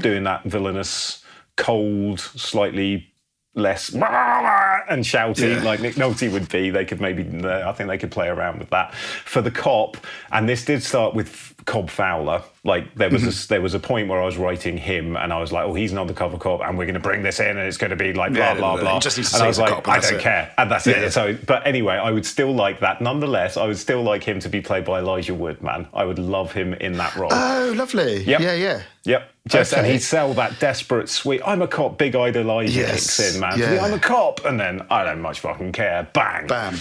doing that villainous, cold, slightly less and shouty like Nick Nolte would be. They could maybe, I think they could play around with that. For the cop, and this did start with Cobb Fowler. Like there was a point where I was writing him, and I was like, oh, he's an undercover cop, and we're going to bring this in, and it's going to be like blah blah blah. And I was like, I don't care, and that's it. So, but anyway, I would still like that. Nonetheless, I would still like him to be played by Elijah Wood. Man, I would love him in that role. Oh, lovely. Yep. Yeah. And he'd sell that desperate, sweet, I'm a cop, big-eyed Elijah kicks in, man. Yeah. I'm a cop. And then, I don't much fucking care. Bang. Bam.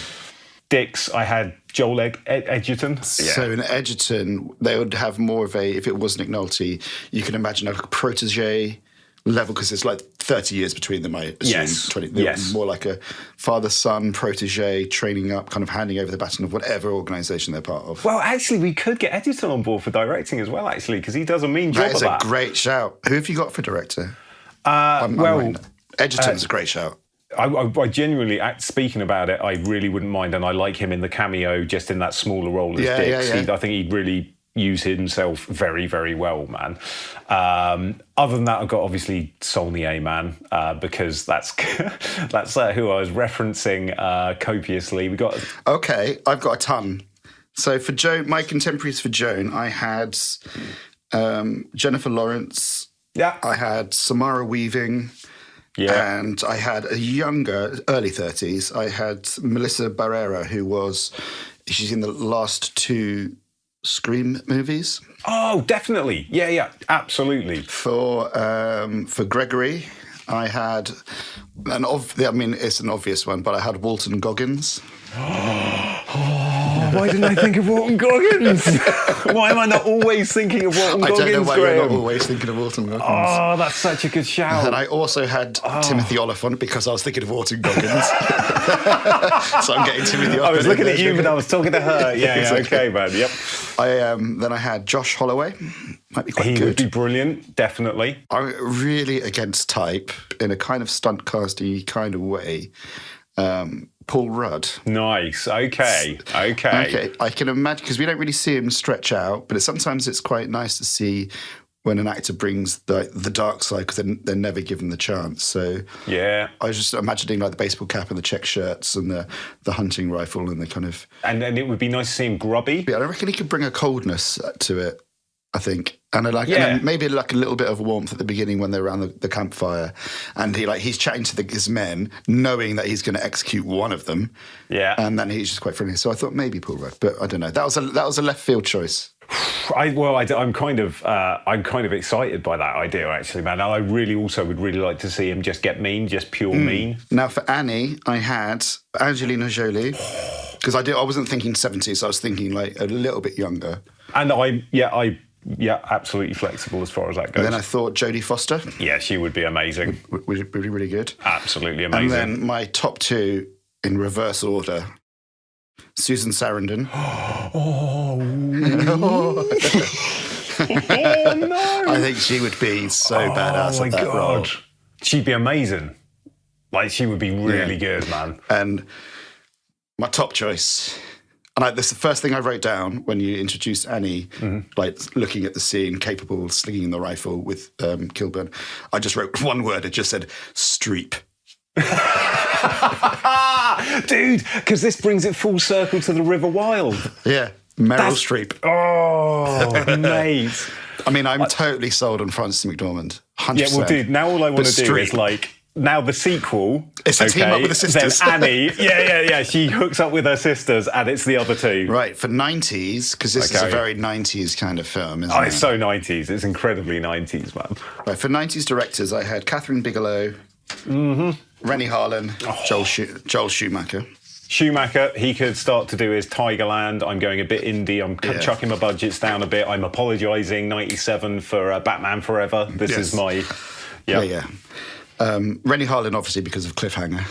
Dicks, I had Joel Edgerton. So in Edgerton, they would have more of a, if it was Nick Nolte, you can imagine a protege level, because it's like 30 years between them, I assume. Yes. 20, more like a father-son, protege, training up, kind of handing over the baton of whatever organisation they're part of. Well, actually, we could get Edgerton on board for directing as well, actually, because he does a mean job of that. That is a great shout. Who have you got for director? Edgerton's a great shout. I genuinely, speaking about it, I really wouldn't mind, and I like him in the cameo, just in that smaller role as Dix. I think he'd really use himself very, very well, man. Other than that, I've got obviously Saulnier, man, because that's that's who I was referencing copiously. We got okay. I've got a ton. So for Joan, my contemporaries for Joan, I had Jennifer Lawrence. Yeah. I had Samara Weaving. Yeah. And I had a younger, early 30s, I had Melissa Barrera, she's in the last two Scream movies. Oh, definitely. Yeah, absolutely. For Gregory, I had, it's an obvious one, but I had Walton Goggins. Why didn't I think of Walton Goggins? Why am I not always thinking of Walton Goggins, I don't know why Graham? you're not always thinking of Walton Goggins. Oh, that's such a good shout. And I also had Timothy Oliphant, because I was thinking of Walton Goggins. So I'm getting Timothy Oliphant. I was looking at you, but I was talking to her. Yeah, okay, man. Yep. Then I had Josh Holloway. Might be quite good. He would be brilliant, definitely. I'm really against type in a kind of stunt casty kind of way. Paul Rudd. Nice. Okay. I can imagine, because we don't really see him stretch out, but sometimes it's quite nice to see when an actor brings the dark side, because they're never given the chance. So yeah, I was just imagining like the baseball cap and the check shirts and the hunting rifle and the kind of... And then it would be nice to see him grubby. Yeah, I reckon he could bring a coldness to it, I think. And and maybe like a little bit of warmth at the beginning when they're around the campfire, and he's chatting to his men, knowing that he's going to execute one of them. Yeah, and then he's just quite friendly. So I thought maybe Paul Rudd, but I don't know. That was a left field choice. I'm kind of excited by that idea, actually, man. I really also would really like to see him just get mean, just pure mean. Now, for Annie, I had Angelina Jolie, because I wasn't thinking 70s, I was thinking like a little bit younger. And absolutely flexible as far as that goes. And then I thought Jodie Foster. Yeah, she would be amazing. Would be really good. Absolutely amazing. And then my top two in reverse order. Susan Sarandon. Oh no! I think she would be so badass at that role. She'd be amazing. Like, she would be really good, man. And my top choice, and this is the first thing I wrote down when you introduced Annie, like looking at the scene, capable of slinging the rifle with Kilburn. I just wrote one word. It just said Streep. Dude, because this brings it full circle to the River Wild. Yeah, Meryl Streep. Oh, mate. I mean, I'm totally sold on Frances McDormand. 100%. Yeah, well, dude, now all I want to do is like, now the sequel. It's a team up with the sisters. Then Annie, yeah. She hooks up with her sisters, and it's the other two. Right, for 90s, because this is a very 90s kind of film, isn't it? It's so 90s. It's incredibly 90s, man. Right, for 90s directors, I had Catherine Bigelow, Rennie Harlan, Joel Schumacher. Schumacher, he could start to do his Tigerland. I'm going a bit indie. I'm chucking my budgets down a bit. I'm apologising, 97 for Batman Forever. This is my... Yeah. Rennie Harlan, obviously, because of Cliffhanger.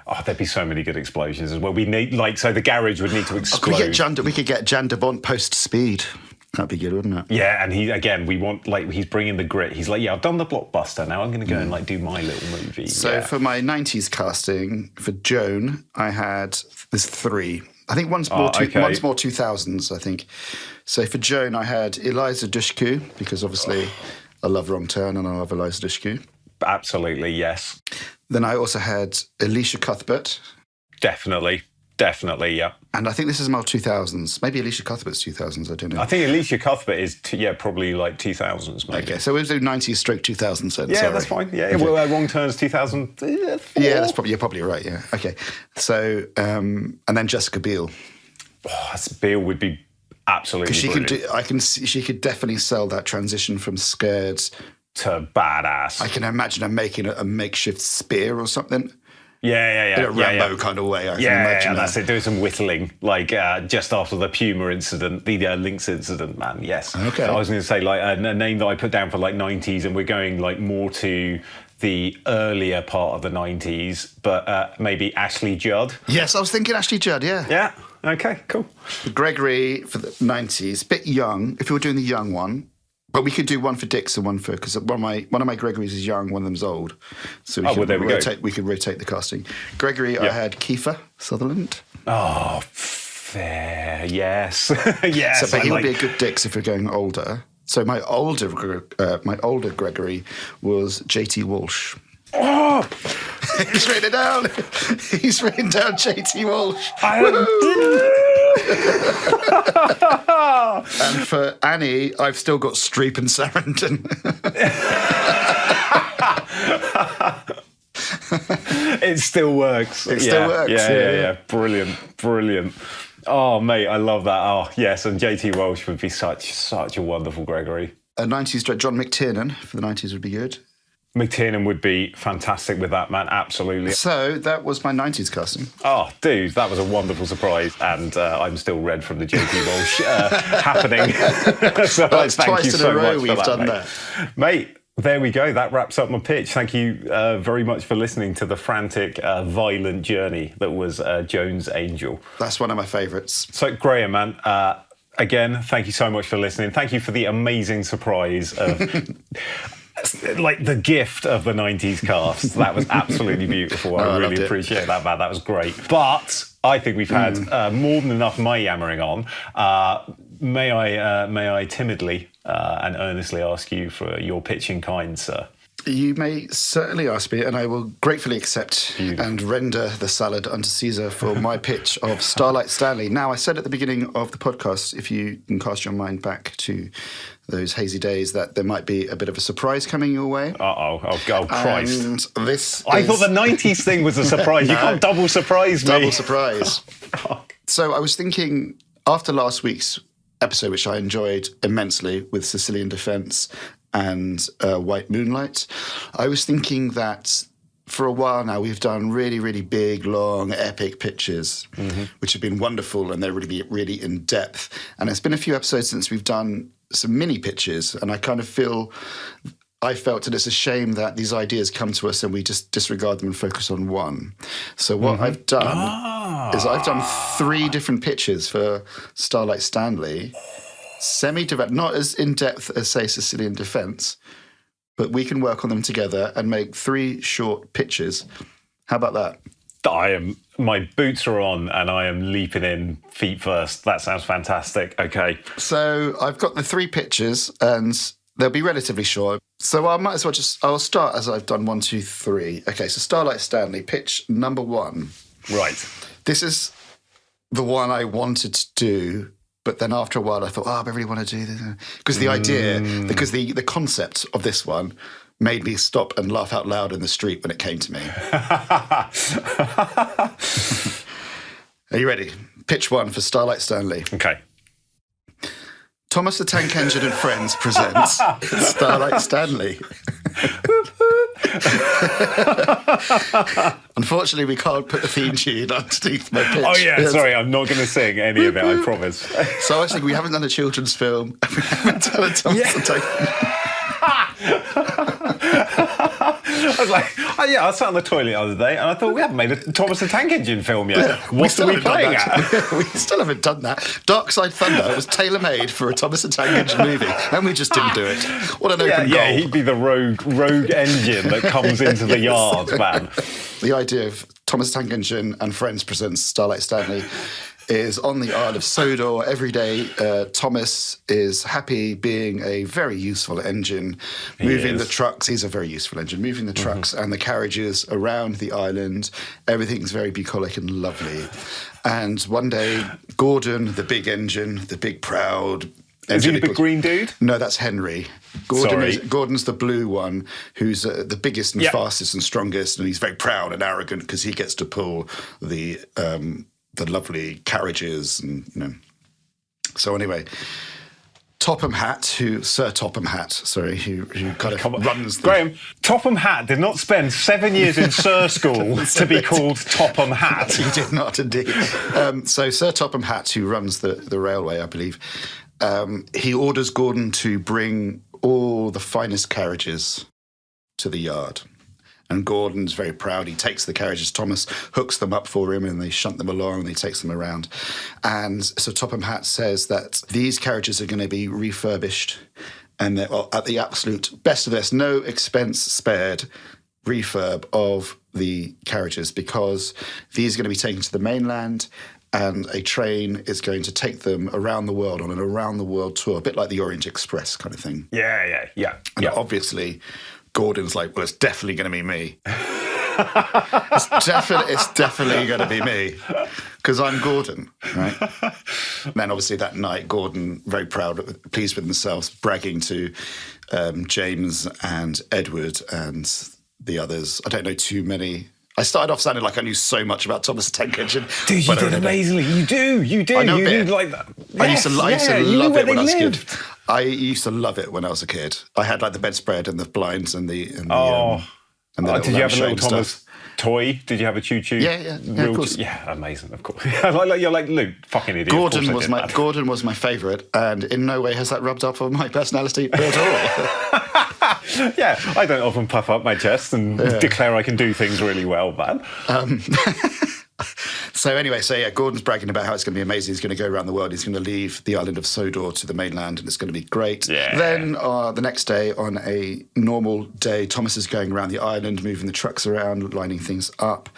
Oh, there'd be so many good explosions as well. We need, so the garage would need to explode. We could get Jan de Bont post-Speed. That'd be good, wouldn't it? Yeah, and we want, he's bringing the grit. He's like, I've done the blockbuster. Now I'm going to go and, do my little movie. So for my 90s casting, for Joan, there's three. I think one's more 2000s, I think. So for Joan, I had Eliza Dushku, because obviously I love Wrong Turn and I love Eliza Dushku. Absolutely, yes. Then I also had Alicia Cuthbert. Definitely, yeah. And I think this is more 2000s. Maybe Alicia Cuthbert's 2000s, I don't know. I think Alicia Cuthbert is, probably 2000s, maybe. Okay, so we'll do 90s stroke 2000s then. Yeah, that's fine. Yeah, okay. Well, Wrong Turn's 2000. Yeah, you're probably right, yeah. Okay. So, and then Jessica Biel. Biel would be absolutely brilliant. She could definitely sell that transition from scared to badass. I can imagine her making a makeshift spear or something. Yeah. In a Rambo kind of way, I can imagine. Yeah, that's it. Doing some whittling, just after the Puma incident, the Lynx incident, man. Yes. Okay. So I was going to say, a name that I put down for 90s, and we're going more to the earlier part of the 90s, but maybe Ashley Judd. Yes, I was thinking Ashley Judd. Yeah. Yeah. Okay. Cool. Gregory for the 90s, bit young. If we were doing the young one. But we could do one for Dix and one for, because one of my Gregorys is young, one of them's old. So we could rotate the casting. Gregory, I had Kiefer Sutherland. Oh, fair, yes. Yes. So, but he would be a good Dix if we're going older. So my older Gregory was J T Walsh. Oh! He's written it down. He's written down J T Walsh. And for Annie, I've still got Streep and Sarandon. It still works. It still works. Yeah. Brilliant. Oh, mate, I love that. Oh, yes, and J T Walsh would be such a wonderful Gregory. A 90s John McTiernan for the 90s would be good. McTiernan would be fantastic with that, man. Absolutely. So that was my 90s casting. Oh, dude, that was a wonderful surprise. And I'm still red from the J T Walsh happening. So that's thank you so much we've for done that. Mate, there we go. That wraps up my pitch. Thank you very much for listening to the frantic, violent journey that was Joan's Angel. That's one of my favourites. So, Graham, man, again, thank you so much for listening. Thank you for the amazing surprise of... the gift of the 90s cast. That was absolutely beautiful. I really appreciate that, man. That was great. But I think we've had more than enough my yammering on. May I timidly and earnestly ask you for your pitch in kind, sir? You may certainly ask me, and I will gratefully accept and render the salad unto Caesar for my pitch of Starlight Stanley. Now, I said at the beginning of the podcast, if you can cast your mind back to those hazy days, that there might be a bit of a surprise coming your way. Oh, Christ. And I thought the 90s thing was a surprise. No, you can't double surprise me. Double surprise. So I was thinking, after last week's episode which I enjoyed immensely with Sicilian Defence and White Moonlight. I was thinking that for a while now we've done really, really big, long, epic pitches, which have been wonderful, and they're really, really in depth. And it's been a few episodes since we've done some mini pitches, and I kind of I felt that it's a shame that these ideas come to us and we just disregard them and focus on one. So what I've done is I've done 3 different pitches for Starlight Stanley, semi-direct, not as in-depth as, say, Sicilian Defence, but we can work on them together and make 3 short pitches. How about that? My boots are on and I am leaping in feet first. That sounds fantastic. Okay. So I've got the 3 pitches and they'll be relatively short. So I might as well I'll start as I've done 1, 2, 3. Okay, so Starlight Stanley, pitch number 1. Right. This is the one I wanted to do, but then after a while I thought, I really want to do this. Because the idea, because the concept of this one made me stop and laugh out loud in the street when it came to me. Are you ready? Pitch 1 for Starlight Stanley. Okay. Thomas the Tank Engine and Friends presents Starlight Stanley. Unfortunately, we can't put the theme tune underneath my pitch. Oh, yeah, sorry, I'm not going to sing any of it, I promise. So I was thinking, we haven't done a children's film. We haven't done a Thomas the Tank I was like, I sat on the toilet the other day and I thought, we haven't made a Thomas the Tank Engine film yet. What are we playing at? We still haven't done that. Dark Side Thunder was tailor-made for a Thomas the Tank Engine movie, and we just didn't do it. What an open goal. Yeah, he'd be the rogue engine that comes into the yard, man. The idea of Thomas the Tank Engine and Friends presents Starlight Stanley is on the Isle of Sodor. Every day, Thomas is happy being a very useful engine, moving the trucks. He's a very useful engine, moving the trucks and the carriages around the island. Everything's very bucolic and lovely. And one day, Gordon, the big engine, the big proud... Is he the big green dude? No, that's Henry. Gordon's the blue one, who's the biggest and fastest and strongest, and he's very proud and arrogant because he gets to pull the lovely carriages, and So anyway, Sir Topham Hatt, who kind of runs. Graham, Topham Hatt did not spend 7 years in Sir School to be called Topham Hatt. He did not indeed. So Sir Topham Hatt, who runs the railway, I believe, he orders Gordon to bring all the finest carriages to the yard. And Gordon's very proud. He takes the carriages. Thomas hooks them up for him and they shunt them along and he takes them around. And so Topham Hatt says that these carriages are going to be refurbished and they're at the absolute best of this, no expense spared refurb of the carriages, because these are going to be taken to the mainland and a train is going to take them around the world on an around-the-world tour, a bit like the Orient Express kind of thing. Yeah. And obviously... Gordon's like, well, it's definitely going to be me. It's definitely going to be me because I'm Gordon, right? And then obviously that night, Gordon, very pleased with themselves, bragging to James and Edward and the others. I don't know too many. I started off sounding like I knew so much about Thomas the Tank Engine. Dude, you did amazingly. You do. I know you a bit. Like that. I used to love it when I was a kid. I used to love it when I was a kid. I had like the bedspread and the blinds and the did you have a little Thomas toy? Did you have a choo-choo? Yeah, of course. Yeah, amazing, of course. You're like Luke, fucking idiot. Gordon was my favourite, and in no way has that rubbed off on my personality at all. Yeah, I don't often puff up my chest and declare I can do things really well, man. So anyway, Gordon's bragging about how it's going to be amazing. He's going to go around the world. He's going to leave the island of Sodor to the mainland, and it's going to be great. Yeah. Then the next day, on a normal day, Thomas is going around the island, moving the trucks around, lining things up,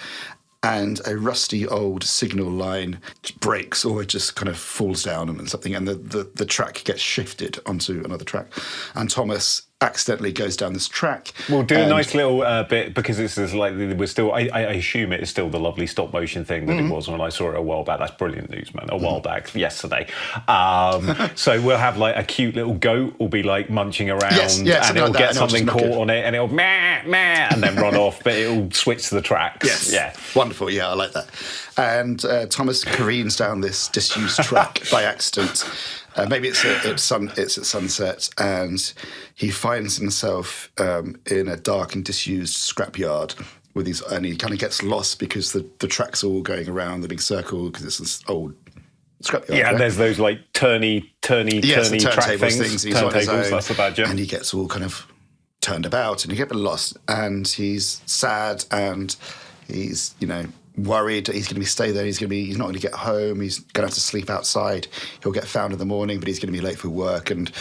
and a rusty old signal line breaks or it just kind of falls down and something, and the track gets shifted onto another track, and Thomas accidentally goes down this track. We'll do a nice little bit, because this is like, we're still, I assume it is still the lovely stop motion thing that it was when I saw it a while back. That's brilliant news, man. A while back, yesterday. So we'll have like a cute little goat will be like munching around, and it'll get something caught on it and it'll meh, meh, and then run off, but it'll switch to the tracks. Yes. Yeah. Wonderful. Yeah, I like that. And Thomas careens down this disused track by accident Maybe it's at sunset, and he finds himself in a dark and disused scrapyard with these, and he kind of gets lost because the tracks are all going around the big circle because it's this old scrapyard. Yeah, right? and there's those like turny track things. He's on his own, Turntables, that's the bad, yeah. and he gets all kind of turned about, and he gets lost, and he's sad, and he's worried that he's going to stay there. He's not going to get home. He's going to have to sleep outside. He'll get found in the morning, but he's going to be late for work. And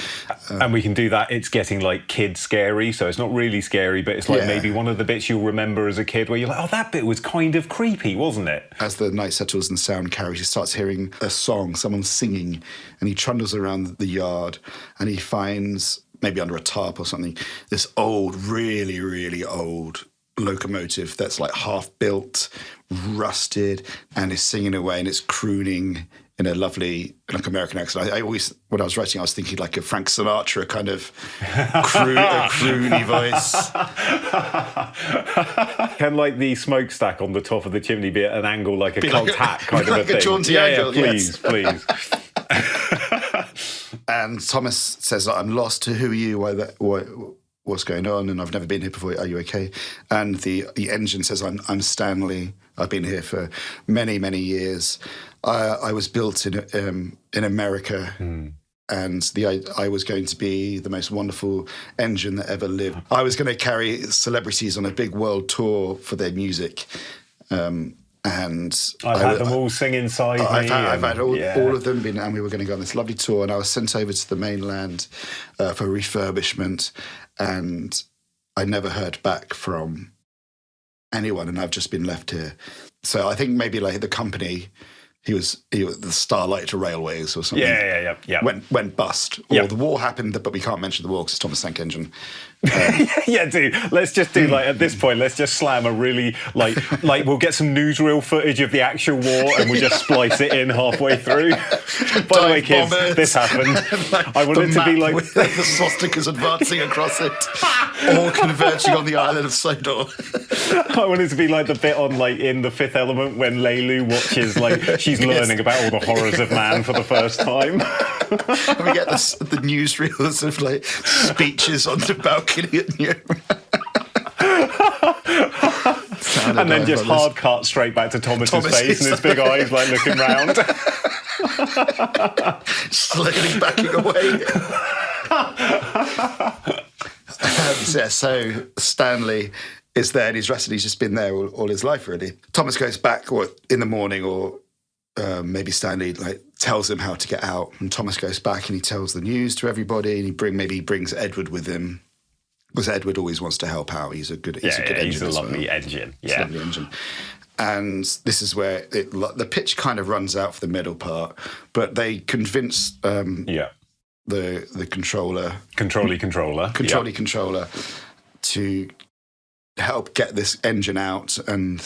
we can do that. It's getting like kid scary, so it's not really scary, but it's like maybe one of the bits you'll remember as a kid where you're like, oh, that bit was kind of creepy, wasn't it? As the night settles and sound carries, he starts hearing a song, someone singing, and he trundles around the yard, and he finds, maybe under a tarp or something, this old, really, really old locomotive that's like half built, rusted, and is singing away, and it's crooning in a lovely, like, American accent. I always, when I was writing, I was thinking like a Frank Sinatra kind of a croony voice. Can like the smokestack on the top of the chimney be at an angle like a cocked hat kind of a thing? A jaunty angle, please. And Thomas says, I'm lost. Who are you? What's going on? And I've never been here before. Are you okay? And the engine says, I'm Stanley. I've been here for many, many years. I was built in America, and I was going to be the most wonderful engine that ever lived. I was going to carry celebrities on a big world tour for their music. And I've had them all sing inside me. I've had all of them and we were going to go on this lovely tour, and I was sent over to the mainland for refurbishment, and I never heard back from anyone, and I've just been left here. So I think maybe like the company, he was the Starlight Railways or something. Yeah. Went bust. Or the war happened, but we can't mention the war because it's Thomas Tank Engine. Yeah, dude. Let's just do like at this point. Let's just slam a really like we'll get some newsreel footage of the actual war and we'll just splice it in halfway through. By the way, kids, this happened. Like I wanted to be like with the swastikas advancing across it, all converging on the island of Sodor. I wanted to be like the bit on like in The Fifth Element when Leilu watches like she's learning about all the horrors of man for the first time. And we get the newsreels of like speeches on the balcony at New. And then just hard cut straight back to Thomas's face and his big eyes like looking round. Slowly backing away. So Stanley is there and he's rested. He's just been there all his life, really. Thomas goes back in the morning, or maybe Stanley tells him how to get out. And Thomas goes back and he tells the news to everybody, and he brings Edward with him. Because Edward always wants to help out. He's a good engine. He's a lovely engine. Yeah. Lovely engine. And this is where the pitch kind of runs out for the middle part, but they convince the controller, controller to help get this engine out, and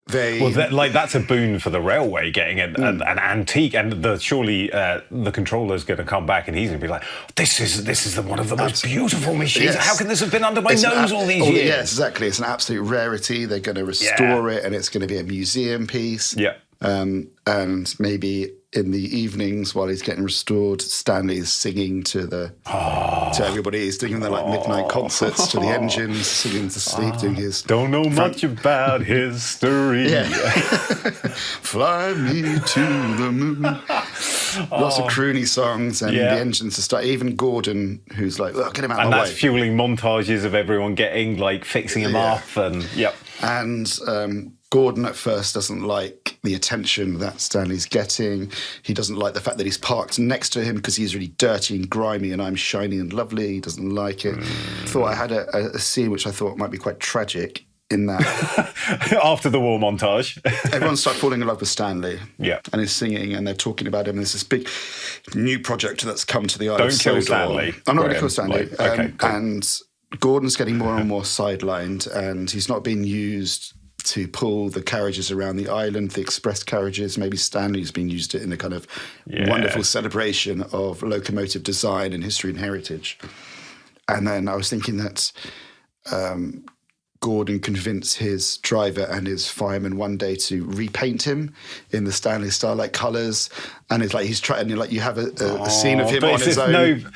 that's a boon for the railway, getting an antique, and surely the controller's going to come back and he's going to be like, this is one of the most beautiful machines. Yes. How can this have been under my nose all these years? Yes, exactly. It's an absolute rarity. They're going to restore it, and it's going to be a museum piece. Yeah. And maybe in the evenings while he's getting restored, Stanley's singing to everybody. He's doing their midnight concerts to the engines, singing to sleep, doing his... Don't know much about history. Yeah. Fly me to the moon. Lots of croony songs, and the engines to start. Even Gordon, who's like, look, get him out of my way. And that's fueling montages of everyone getting, fixing him up, and... Yep. And Gordon at first doesn't like the attention that Stanley's getting. He doesn't like the fact that he's parked next to him because he's really dirty and grimy and I'm shiny and lovely. He doesn't like it. Thought I had a scene which I thought might be quite tragic in that. After the war montage. Everyone started falling in love with Stanley. Yeah. And he's singing and they're talking about him. There's this big new project that's come to the island. Don't kill Stanley. I'm not going to kill Stanley. Okay, cool. And Gordon's getting more and more sidelined, and he's not being used to pull the carriages around the island, the express carriages. Maybe Stanley's been used it in a kind of wonderful celebration of locomotive design and history and heritage. And then I was thinking that Gordon convince his driver and his fireman one day to repaint him in the Stanley Starlight colours, and it's like he's trying. Like you have a scene of him on his own.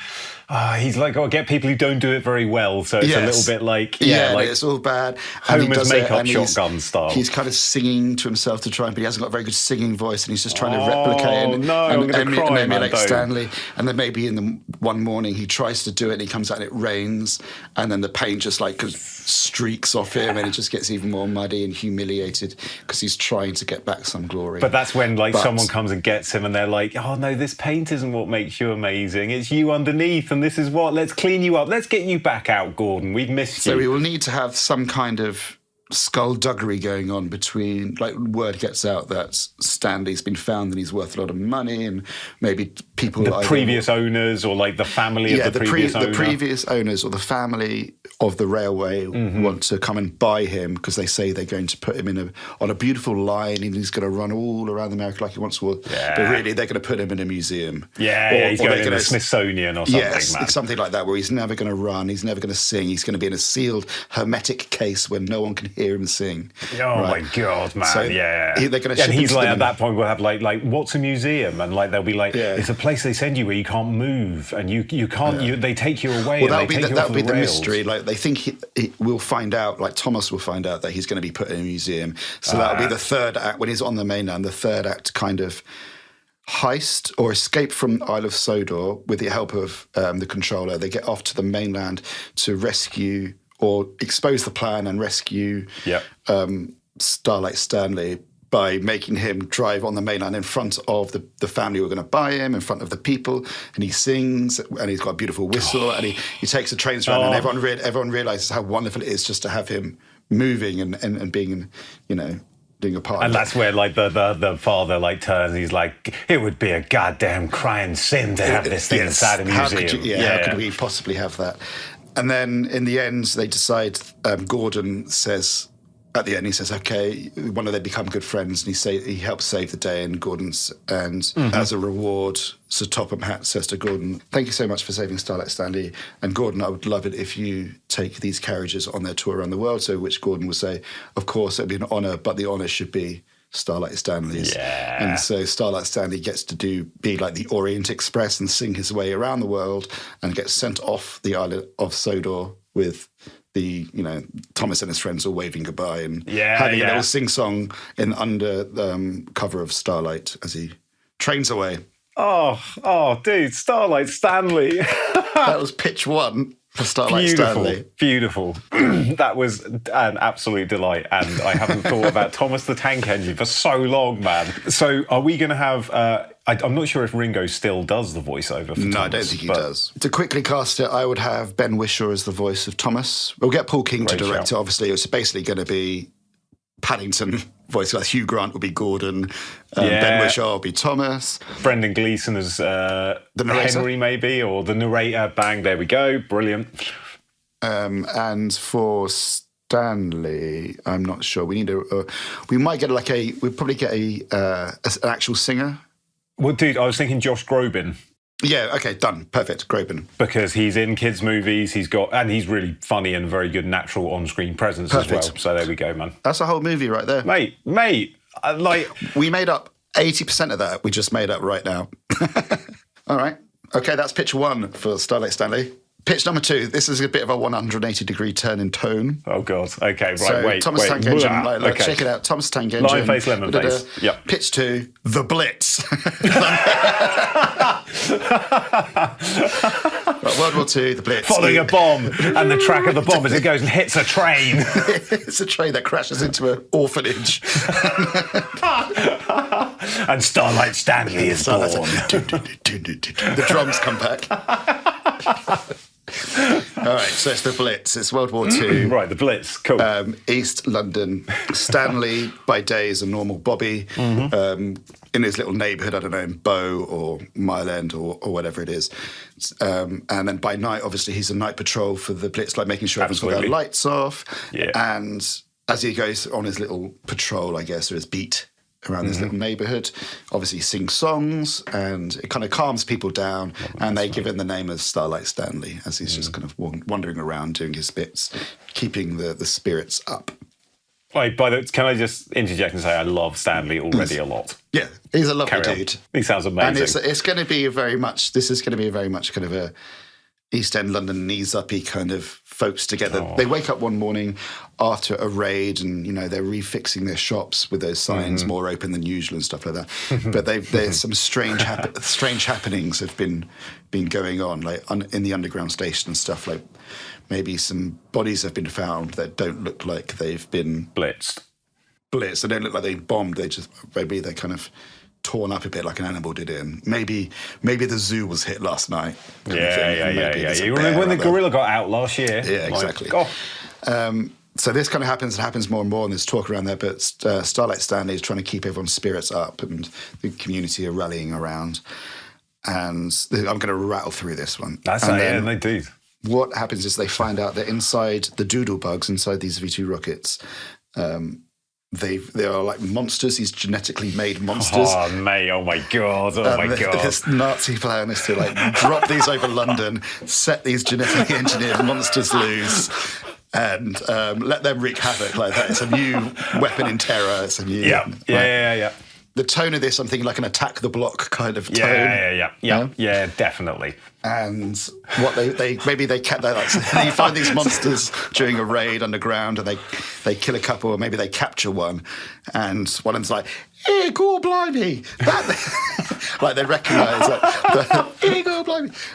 He's like, got to get people who don't do it very well, so it's a little bit like like it's all bad. Homer's makeup shotgun style. He's kind of singing to himself to try, but he hasn't got a very good singing voice, and he's just trying to replicate and emulate Stanley. And then maybe in the one morning he tries to do it, and he comes out and it rains, and then the paint just like streaks off him, and it just gets even more muddy and humiliated because he's trying to get back some glory. But that's when someone comes and gets him, and they're like, "Oh no, this paint isn't what makes you amazing. It's you underneath, and this is what. Let's clean you up. Let's get you back out, Gordon. We've missed you." So we will need to have some kind of skullduggery going on between, like, word gets out that Stanley's been found and he's worth a lot of money, and maybe people the previous owners or like the family of the previous owner. The previous owners or the family of the railway want to come and buy him because they say they're going to put him on a beautiful line and he's going to run all around America like he wants to. Yeah. But really, they're going to put him in a museum. He's going in the Smithsonian or something. Yes, man. Something like that, where he's never going to run, he's never going to sing, he's going to be in a sealed, hermetic case where no one can hear him sing. Oh my God, man! So they're going to. And he's like, at that point, we'll have like what's a museum, and like they'll be like, it's a place they send you where you can't move, and you can't. They take you away. Well, and that'll be the mystery. Like they think we'll find out. Like Thomas will find out that he's going to be put in a museum. So that'll be the third act when he's on the mainland. The third act kind of heist or escape from Isle of Sodor with the help of the controller. They get off to the mainland to rescue or expose the plan and rescue Starlight Stanley by making him drive on the mainland in front of the family who are going to buy him, in front of the people, and he sings, and he's got a beautiful whistle, and he takes the trains around, and everyone realises how wonderful it is just to have him moving and being, being a part. And that's where like the father like turns. He's like, it would be a goddamn crying sin to have this thing inside a museum. How could we possibly have that? And then in the end, they decide. Gordon says at the end, he says, "Okay." One of them become good friends, and he helps save the day. And as a reward, Sir Topham Hatt says to Gordon, "Thank you so much for saving Starlight Stanley. And Gordon, I would love it if you take these carriages on their tour around the world." So which Gordon will say, "Of course, it'd be an honour, but the honour should be Starlight Stanley's." Yeah. And so Starlight Stanley gets to be like the Orient Express and sing his way around the world and gets sent off the island of Sodor with Thomas and his friends all waving goodbye and having a little sing-song under cover of Starlight as he trains away. Oh, dude, Starlight Stanley. That was pitch one for Starlight Stanley. Beautiful. That was an absolute delight, and I haven't thought about Thomas the Tank Engine for so long, man. So are we going to have... I'm not sure if Ringo still does the voiceover for Thomas. No, I don't think he does. To quickly cast it, I would have Ben Whishaw as the voice of Thomas. We'll get Paul King to direct it, obviously. It's basically going to be Paddington voice. Like Hugh Grant will be Gordon. Ben Whishaw will be Thomas. Brendan Gleeson as the Henry, maybe, or the narrator. Bang, there we go. Brilliant. And for Stanley, I'm not sure. We need we might get we'll probably get an actual singer. Well, dude, I was thinking Josh Groban. Yeah, okay, done. Perfect, Groban. Because he's in kids' movies, and he's really funny and very good natural on-screen presence as well. So there we go, man. That's a whole movie right there. Mate, we made up 80% of that. We just made up right now. All right. Okay, that's pitch one for Starlight Stanley. Pitch number two. This is a bit of a 180-degree turn in tone. Oh, God. Okay, right, so, wait. Thomas Tank Engine. Check it out. Thomas Tank Engine. Lion face, lemon face. Yep. Pitch two, The Blitz. World War II, The Blitz. Following a bomb, and the track of the bomb as it goes and hits a train. It's a train that crashes into an orphanage. And Starlight Stanley is born. The drums come back. All right, so it's The Blitz. It's World War II. Right, The Blitz. Cool. East London. Stanley, by day, is a normal bobby. In his little neighbourhood, I don't know, in Bow or Mile End or whatever it is. And then by night, obviously, he's a night patrol for the Blitz, like making sure everyone's got their lights off. Yeah. And as he goes on his little patrol, I guess, or his beat, around this little neighbourhood. Obviously, sing songs, and it kind of calms people down. And they give him the name of Starlight Stanley as he's just kind of wandering around doing his bits, keeping the spirits up. Wait, can I just interject and say I love Stanley already a lot? Yeah, he's a lovely dude. He sounds amazing. And it's going to be this is going to be a very much kind of a East End London knees-uppy kind of folks together. They wake up one morning after a raid and, they're refixing their shops with those signs more open than usual and stuff like that. But there's some strange happenings have been going on, like in the underground station and stuff. Like maybe some bodies have been found that don't look like they've been blitzed. They don't look like they've bombed. Maybe they're kind of torn up a bit like an animal did in. Maybe the zoo was hit last night. Yeah. You remember when the gorilla got out last year? Yeah, exactly. So this kind of happens more and more, and there's talk around there, but Starlight Stanley is trying to keep everyone's spirits up, and the community are rallying around. And I'm going to rattle through this one. And they do. What happens is they find out that inside the doodle bugs, inside these V2 rockets, they are like monsters, these genetically made monsters. Oh, mate, oh my God. This Nazi plan is to drop these over London, set these genetically engineered monsters loose, and let them wreak havoc like that. It's a new weapon in terror. It's a new... Yeah. The tone of this, I'm thinking like an Attack the Block kind of tone. Yeah, definitely. And what they kept that. You find these monsters during a raid underground, and they kill a couple, or maybe they capture one, and one of them's like, "Hey, go blimey!" Like they recognise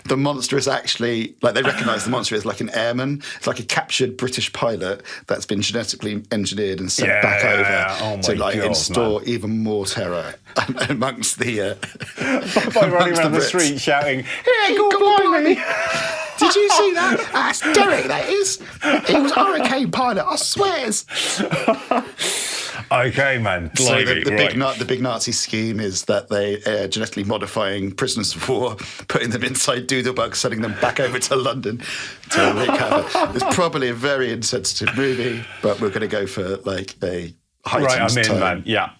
the monster is actually they recognise the monster as like an airman. It's like a captured British pilot that's been genetically engineered and sent back over to install even more terror amongst the by running around the street shouting, "Hey, go blimey!" Did you see that? That's Derek, that is. He was Hurricane pilot, I swears. Okay, man. So the big Nazi scheme is that they are genetically modifying prisoners of war, putting them inside doodlebugs, sending them back over to London to wreak havoc. It's probably a very insensitive movie, but we're going to go for a heightened tone. Man. Yeah.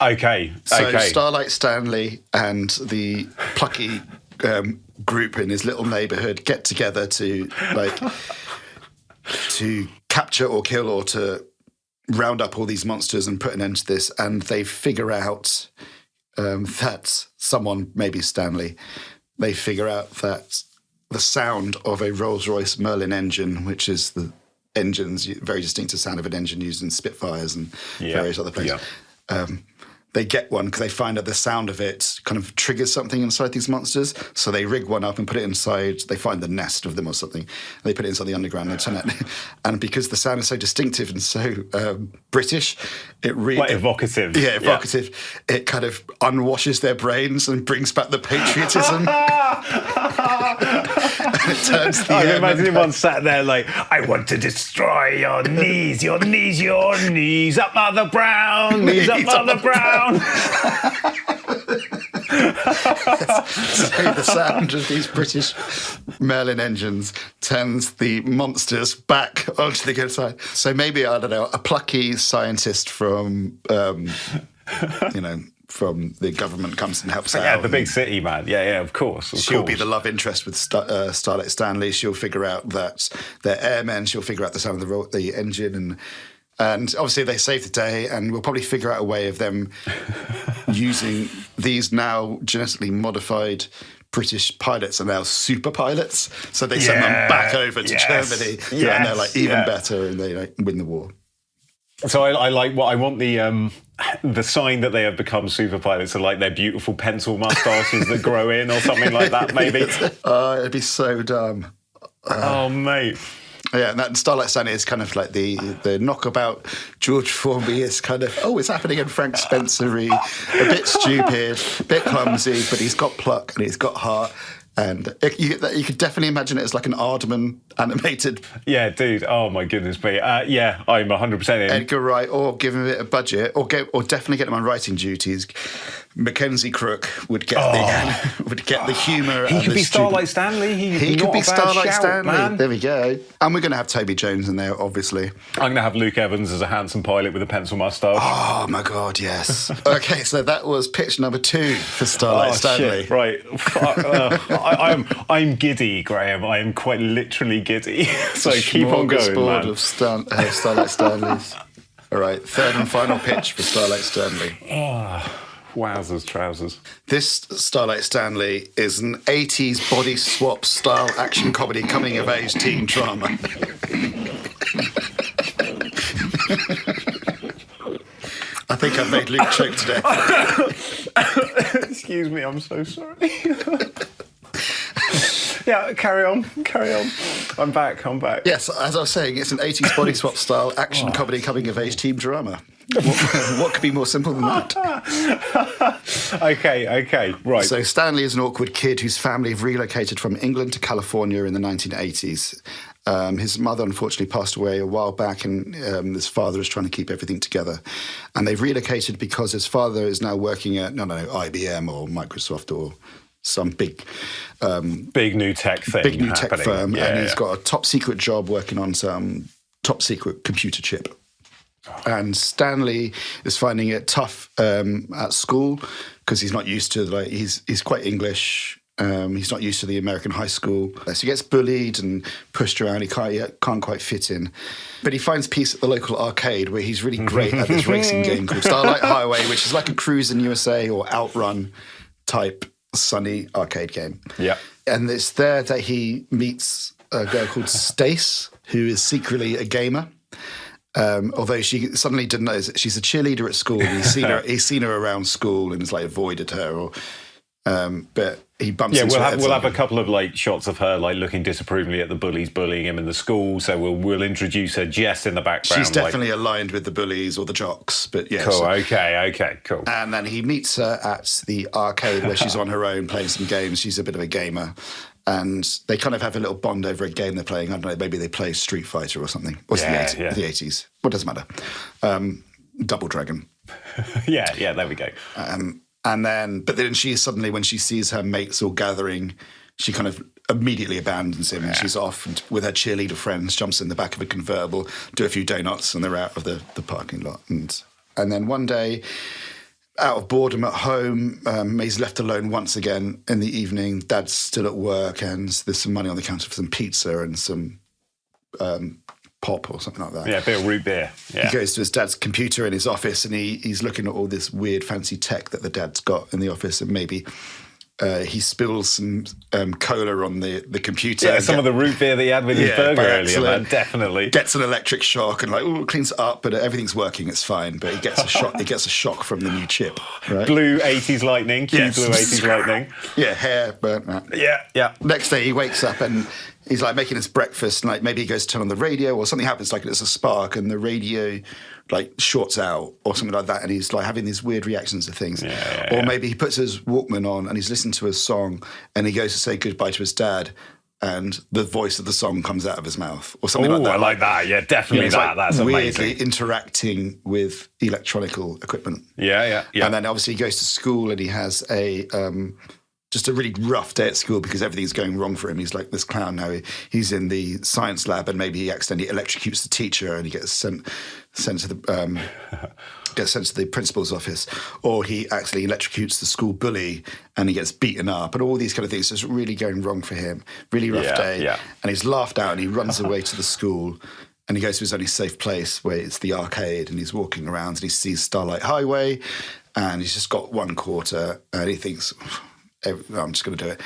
Okay. So Starlight Stanley and the plucky group in his little neighbourhood get together to capture or kill or to round up all these monsters and put an end to this. And they figure out that someone, maybe Stanley, they figure out that the sound of a Rolls-Royce Merlin engine, which is the engine's very distinctive sound of an engine used in Spitfires and various other places. Yeah. They get one because they find that the sound of it kind of triggers something inside these monsters. So they rig one up and put it inside. They find the nest of them or something. They put it inside the underground and turn it. And because the sound is so distinctive and so British, evocative. Yeah, evocative. Yeah. It kind of unwashes their brains and brings back the patriotism. And it turns the I can imagine everyone sat there like, "I want to destroy your knees, your knees, your knees, up Mother Brown, knees up Mother Brown." So the sound of these British Merlin engines turns the monsters back onto the good side. So maybe, I don't know, a plucky scientist from, from the government comes and helps out. Yeah, the big city, man. Yeah, of course. She'll be the love interest with Starlight Stanley. She'll figure out that they're airmen. She'll figure out the sound of the engine and obviously they save the day, and we'll probably figure out a way of them using these now genetically modified British pilots are now super pilots. So they send them back over to Germany, and they're even better, and they win the war. So I want the sign that they have become super pilots are like their beautiful pencil mustaches that grow in or something like that, maybe. It'd be so dumb. Oh, mate. Yeah, and that Starlight Stanley is kind of like the knockabout George Formby is kind of, it's happening in Frank Spencer-y, a bit stupid, a bit clumsy, but he's got pluck and he's got heart. And you could definitely imagine it as like an Aardman animated. Yeah, dude. Oh, my goodness me. I'm 100% in. Edgar Wright, or give him a bit of budget, or definitely get him on writing duties. Mackenzie Crook would get the humour. He could be Starlight Stanley. He could be Starlight Stanley. Man. There we go. And we're going to have Toby Jones in there, obviously. I'm going to have Luke Evans as a handsome pilot with a pencil moustache. Oh my God, yes. Okay, so that was pitch number 2 for Starlight Stanley. Shit. Right. I'm giddy, Graham. I am quite literally giddy. So keep on going, man. Of Starlight Stanleys. All right, third and final pitch for Starlight Stanley. Wowzers, trousers. This Starlight Stanley is an 80s body swap style action comedy coming of age teen drama. I think I've made Luke choke to death. Excuse me, I'm so sorry. Yeah, carry on. I'm back. Yes, as I was saying, it's an 80s body swap style action comedy coming of age teen drama. What could be more simple than that? Okay, right. So Stanley is an awkward kid whose family have relocated from England to California in the 1980s. His mother unfortunately passed away a while back, and his father is trying to keep everything together. And they've relocated because his father is now working at, IBM or Microsoft or some big new tech thing. Big new tech happening. firm. Yeah, and he's got a top secret job working on some top secret computer chip. And Stanley is finding it tough at school because he's not used to, he's quite English. He's not used to the American high school. So he gets bullied and pushed around. He can't quite fit in. But he finds peace at the local arcade where he's really great at this racing game called Starlight Highway, which is like a Cruise in USA or Outrun type sunny arcade game. Yeah. And it's there that he meets a girl called Stace, who is secretly a gamer. Although she suddenly didn't know that she's a cheerleader at school. And he's seen her around school and has avoided her. But he bumps into her. We'll have a couple of shots of her looking disapprovingly at the bullies bullying him in the school. So we'll introduce her just in the background. She's definitely aligned with the bullies or the jocks. But yeah, cool. Okay, cool. And then he meets her at the arcade where she's on her own playing some games. She's a bit of a gamer. And they kind of have a little bond over a game they're playing. I don't know, maybe they play Street Fighter or something. What's the 80s? What doesn't matter? Double Dragon. yeah, there we go. But then she suddenly, when she sees her mates all gathering, she kind of immediately abandons him and she's off and with her cheerleader friends, jumps in the back of a convertible, do a few donuts, and they're out of the parking lot. And then one day, out of boredom at home, he's left alone once again in the evening. Dad's still at work and there's some money on the counter for some pizza and some pop or something like that. Yeah, a bit of root beer. Yeah. He goes to his dad's computer in his office and he's looking at all this weird fancy tech that the dad's got in the office, and maybe he spills some cola on the computer. Yeah, some of the root beer that he had with his burger earlier, man, definitely. Gets an electric shock and cleans it up, but everything's working, it's fine. But he gets a shock. He gets a shock from the new chip. Right? Blue 80s lightning, blue 80s lightning. Yeah, hair burnt. Yeah. Next day he wakes up and he's making his breakfast, and maybe he goes to turn on the radio or something happens, there's a spark and the radio shorts out or something like that, and he's having these weird reactions to things. Or maybe he puts his Walkman on and he's listening to a song and he goes to say goodbye to his dad and the voice of the song comes out of his mouth or something like that. I like that. Yeah, definitely that. That's amazing. Weirdly interacting with electronical equipment. Yeah. And then obviously he goes to school and he has just a really rough day at school because everything's going wrong for him. He's like this clown now. He's in the science lab and maybe he accidentally electrocutes the teacher and he gets sent to the principal's office, or he actually electrocutes the school bully and he gets beaten up, and all these kind of things just really going wrong for him. Really rough day. Yeah. And he's laughed out and he runs away to the school and he goes to his only safe place where it's the arcade, and he's walking around and he sees Starlight Highway and he's just got one quarter and he thinks, I'm just going to do it.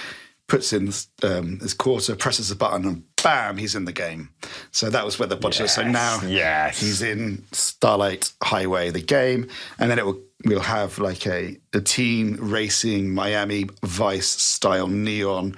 Puts in his quarter, presses a button, and bam, he's in the game. So that was where the budget. So now he's in Starlight Highway, the game, and then we'll have a teen racing Miami Vice style neon,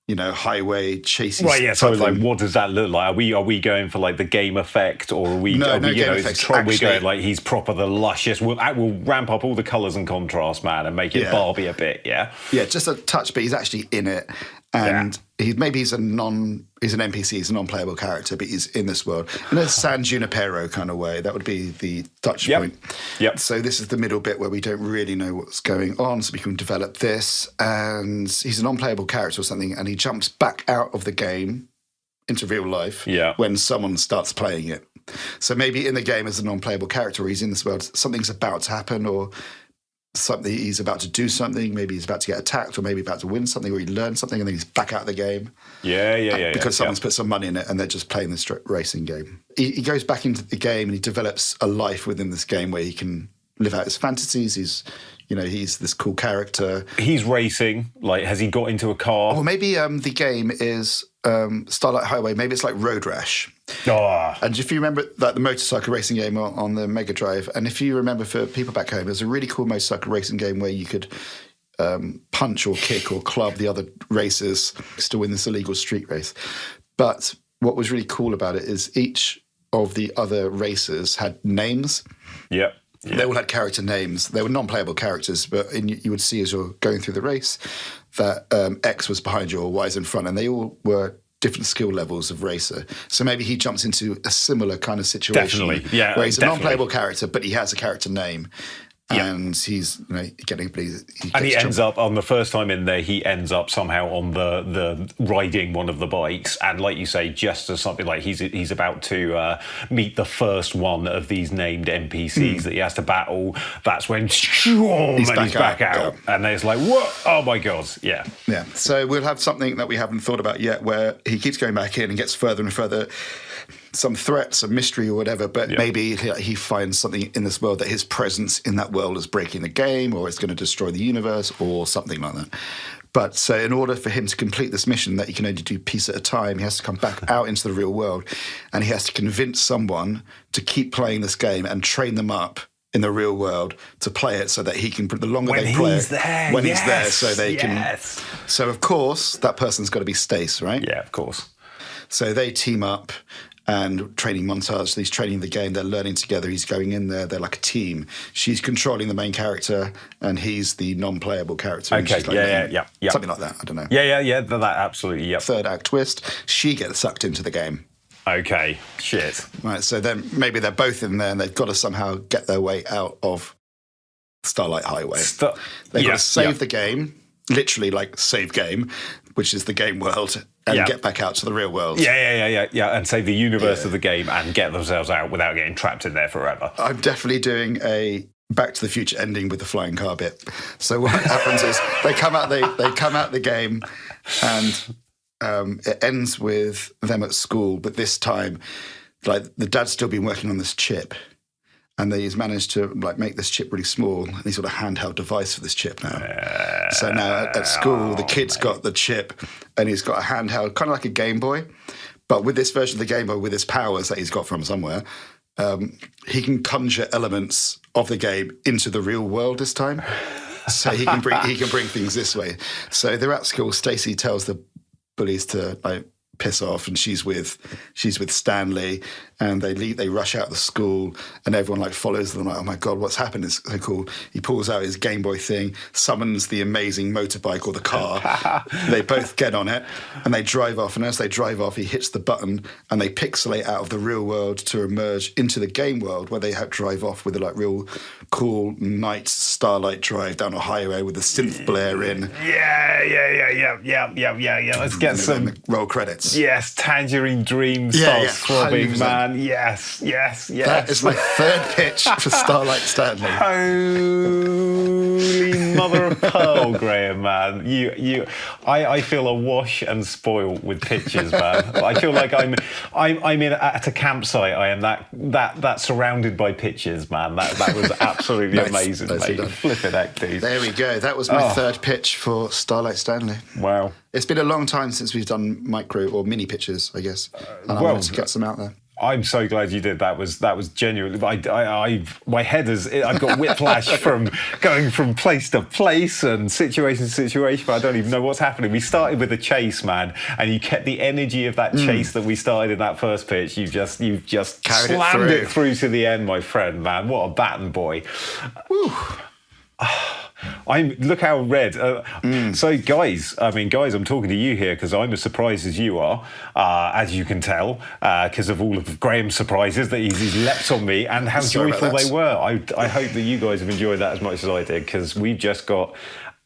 highway chasing. Right, yeah. So what does that look like? Are we going for the game effect, or are we? No game effects. We're going he's proper the luscious. We'll ramp up all the colours and contrast, man, and make it Barbie a bit. Yeah. Yeah, just a touch, but he's actually in it, And he's an NPC, he's a non-playable character, but he's in this world. In a San Junipero kind of way. That would be the touch point. Yep. So this is the middle bit where we don't really know what's going on, so we can develop this. And he's a non-playable character or something, and he jumps back out of the game into real life when someone starts playing it. So maybe in the game as a non-playable character, or he's in this world, something's about to happen, or something he's about to do something. Maybe he's about to get attacked, or maybe about to win something, or he learned something, and then he's back out of the game. Because someone's put some money in it, and they're just playing this racing game. He goes back into the game, and he develops a life within this game where he can live out his fantasies. He's this cool character. He's racing. Like, has he got into a car? Or maybe the game is Starlight Highway. Maybe it's like Road Rash. And if you remember the motorcycle racing game on the Mega Drive, and if you remember for people back home, there's a really cool motorcycle racing game where you could punch or kick or club the other racers to win this illegal street race. But what was really cool about it is each of the other racers had names. Yep. They all had character names. They were non-playable characters, but you would see as you're going through the race that X was behind you or Y is in front, and they all were different skill levels of racer. So maybe he jumps into a similar kind of situation. Definitely, where he's a non-playable character, but he has a character name. And he's getting... He ends up, on the first time in there, he ends up somehow on the riding one of the bikes. And like you say, just as something like he's about to meet the first one of these named NPCs that he has to battle. That's when he's back out. And it's like, what? Oh my God. Yeah. So we'll have something that we haven't thought about yet where he keeps going back in and gets further and further. Some threat, some mystery or whatever, but maybe he finds something in this world that his presence in that world is breaking the game, or it's going to destroy the universe, or something like that. But so in order for him to complete this mission that he can only do piece at a time, he has to come back out into the real world, and he has to convince someone to keep playing this game and train them up in the real world to play it, so that he can, the longer they play it, when he's there, so they can. So of course, that person's got to be Stace, right? Yeah, of course. So they team up. And training montage, he's training the game, they're learning together, he's going in there, they're like a team. She's controlling the main character, and he's the non-playable character. Okay, yeah. Something like that, I don't know. Yeah, that absolutely, yeah. Third act twist, she gets sucked into the game. Okay, shit. Right, so then maybe they're both in there, and they've got to somehow get their way out of Starlight Highway. They've got to save the game, literally like save game, which is the game world, and get back out to the real world. Yeah, and save the universe of the game and get themselves out without getting trapped in there forever. I'm definitely doing a Back to the Future ending with the flying car bit. So what happens is they come out the game, and it ends with them at school, but this time, like, the dad's still been working on this chip. And he's managed to make this chip really small, and he's got a handheld device for this chip now. So now at school, the kid's got the chip, and he's got a handheld, kind of like a Game Boy, but with this version of the Game Boy, with his powers that he's got from somewhere, he can conjure elements of the game into the real world this time. So he can bring things this way. So they're at school. Stacy tells the bullies to piss off, and she's with Stanley, and they rush out of the school, and everyone follows them like, oh my God, what's happened? It's so cool. He pulls out his Game Boy thing, summons the amazing motorbike or the car. They both get on it, and they drive off, and as they drive off, he hits the button, and they pixelate out of the real world to emerge into the game world, where they drive off with a real cool night starlight drive down a highway with the synth blare in. Yeah. Let's get some roll credits. Yes, Tangerine Dream starts throbbing, 100%. Man. Yes. That is my third pitch for Starlight Stanley. Holy mother of pearl, Graham, man. I feel awash and spoiled with pitches, man. I feel like I'm in at a campsite. I am that surrounded by pitches, man. That was absolutely amazing, mate. Flipping heck, dude. There we go. That was my third pitch for Starlight Stanley. Wow. It's been a long time since we've done micro or mini pitches, I guess. And I wanted to get some out there. I'm so glad you did. That was genuinely. My head is. I've got whiplash from going from place to place and situation to situation. But I don't even know what's happening. We started with a chase, man, and you kept the energy of that chase that we started in that first pitch. You've just slammed it through to the end, my friend, man. What a baton boy. Whew. Look how red. So, guys, I'm talking to you here because I'm as surprised as you are, as you can tell, because of all of Graham's surprises that he's leapt on me and how joyful they were. I hope that you guys have enjoyed that as much as I did, because we've just got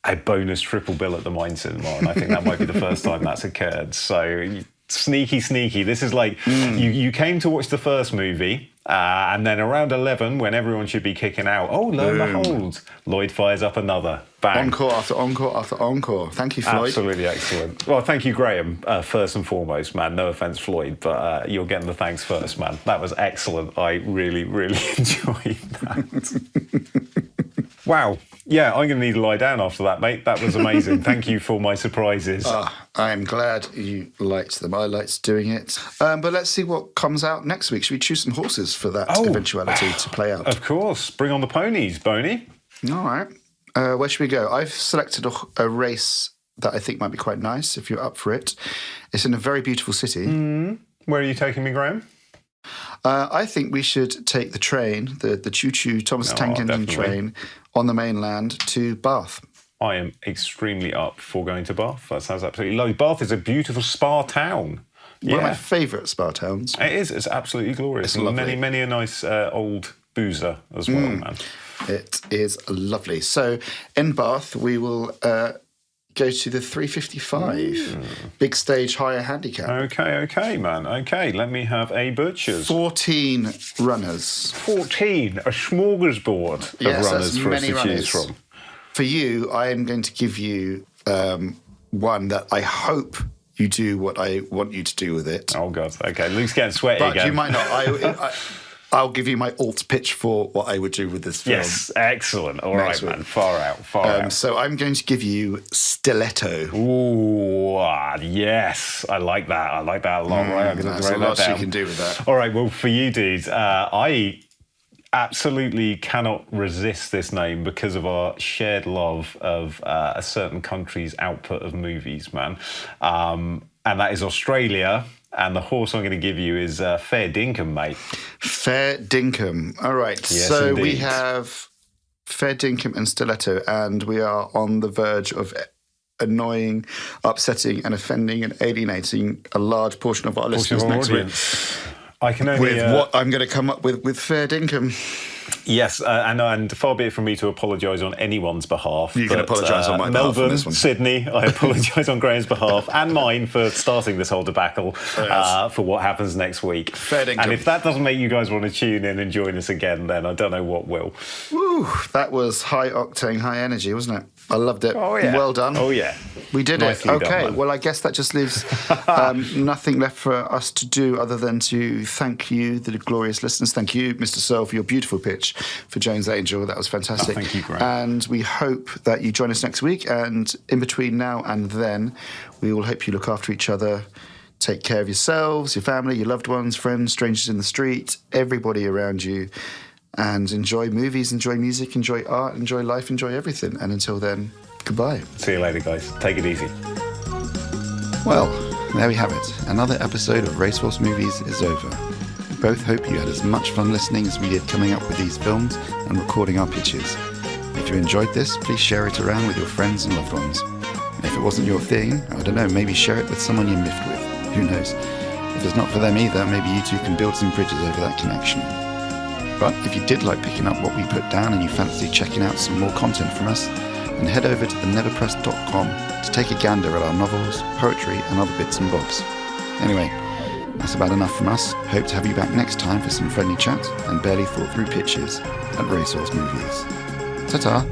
a bonus triple bill at the Mine Cinema, and I think that might be the first time that's occurred. So sneaky. This is like you came to watch the first movie. And then around 11, when everyone should be kicking out, oh, lo and behold, Lloyd fires up another. Bang. Encore after encore after encore. Thank you, Floyd. Absolutely excellent. Well, thank you, Graham, first and foremost, man. No offence, Floyd, but you're getting the thanks first, man. That was excellent. I really, really enjoyed that. Wow. Yeah, I'm going to need to lie down after that, mate. That was amazing. Thank you for my surprises. I'm glad you liked them. I liked doing it. But let's see what comes out next week. Should we choose some horses for that eventuality to play out? Of course. Bring on the ponies, Boney. All right. Where should we go? I've selected a race that I think might be quite nice if you're up for it. It's in a very beautiful city. Where are you taking me, Graham? I think we should take the train, the choo-choo Thomas Tank Engine train, on the mainland to Bath. I am extremely up for going to Bath. That sounds absolutely lovely. Bath is a beautiful spa town. One of my favourite spa towns. It is. It's absolutely glorious. It's lovely. Many a nice old boozer as well, man. It is lovely. So in Bath, we will go to the 355 big stage higher handicap. Okay, man. Okay, let me have a butcher's. 14 runners. 14, a smorgasbord of runners for us to choose from. For you, I am going to give you one that I hope you do what I want you to do with it. Oh, God. Okay, Luke's getting sweaty again. But you might not. I'll give you my alt pitch for what I would do with this film. Yes, excellent. All right, man. Far out. So I'm going to give you Stiletto. Ooh, yes. I like that. I like that a lot. Right, I'm going to write that down. You can do with that. All right, well, for you, dudes, I absolutely cannot resist this name because of our shared love of a certain country's output of movies, man. And that is Australia. And the horse I'm going to give you is Fair Dinkum, mate. Fair Dinkum. All right. Yes, so indeed. we have Fair Dinkum and Stiletto, and we are on the verge of annoying, upsetting, and offending and alienating a large portion of our listeners next week. I can only... With what I'm going to come up with Fair Dinkum. Yes, and far be it from me to apologise on anyone's behalf. You can apologise on my behalf. Melbourne, on this one. Sydney, I apologise on Graham's behalf and mine for starting this whole debacle for what happens next week. Fair dinkum. And if that doesn't make you guys want to tune in and join us again, then I don't know what will. Woo, that was high octane, high energy, wasn't it? I loved it. Oh, yeah. Well done. Oh, yeah. We did Nicely it. Okay, done, well, I guess that just leaves nothing left for us to do other than to thank you, the glorious listeners. Thank you, Mr. Searle, for your beautiful pitch for Joan's Angel. That was fantastic. Thank you, Graham. And we hope that you join us next week. And in between now and then, we will hope you look after each other. Take care of yourselves, your family, your loved ones, friends, strangers in the street, everybody around you. And enjoy movies, enjoy music, enjoy art, enjoy life, enjoy everything. And until then, goodbye. See you later, guys. Take it easy. Well, there we have it. Another episode of Racehorse Movies is over. We both hope you had as much fun listening as we did coming up with these films and recording our pitches. If you enjoyed this, please share it around with your friends and loved ones. And if it wasn't your thing, I don't know, maybe share it with someone you miffed with. Who knows? If it's not for them either, maybe you two can build some bridges over that connection. But if you did like picking up what we put down and you fancy checking out some more content from us, then head over to theneverpress.com to take a gander at our novels, poetry and other bits and bobs. Anyway, that's about enough from us. Hope to have you back next time for some friendly chat and barely thought through pitches at Racehorse Movies. Ta-ta!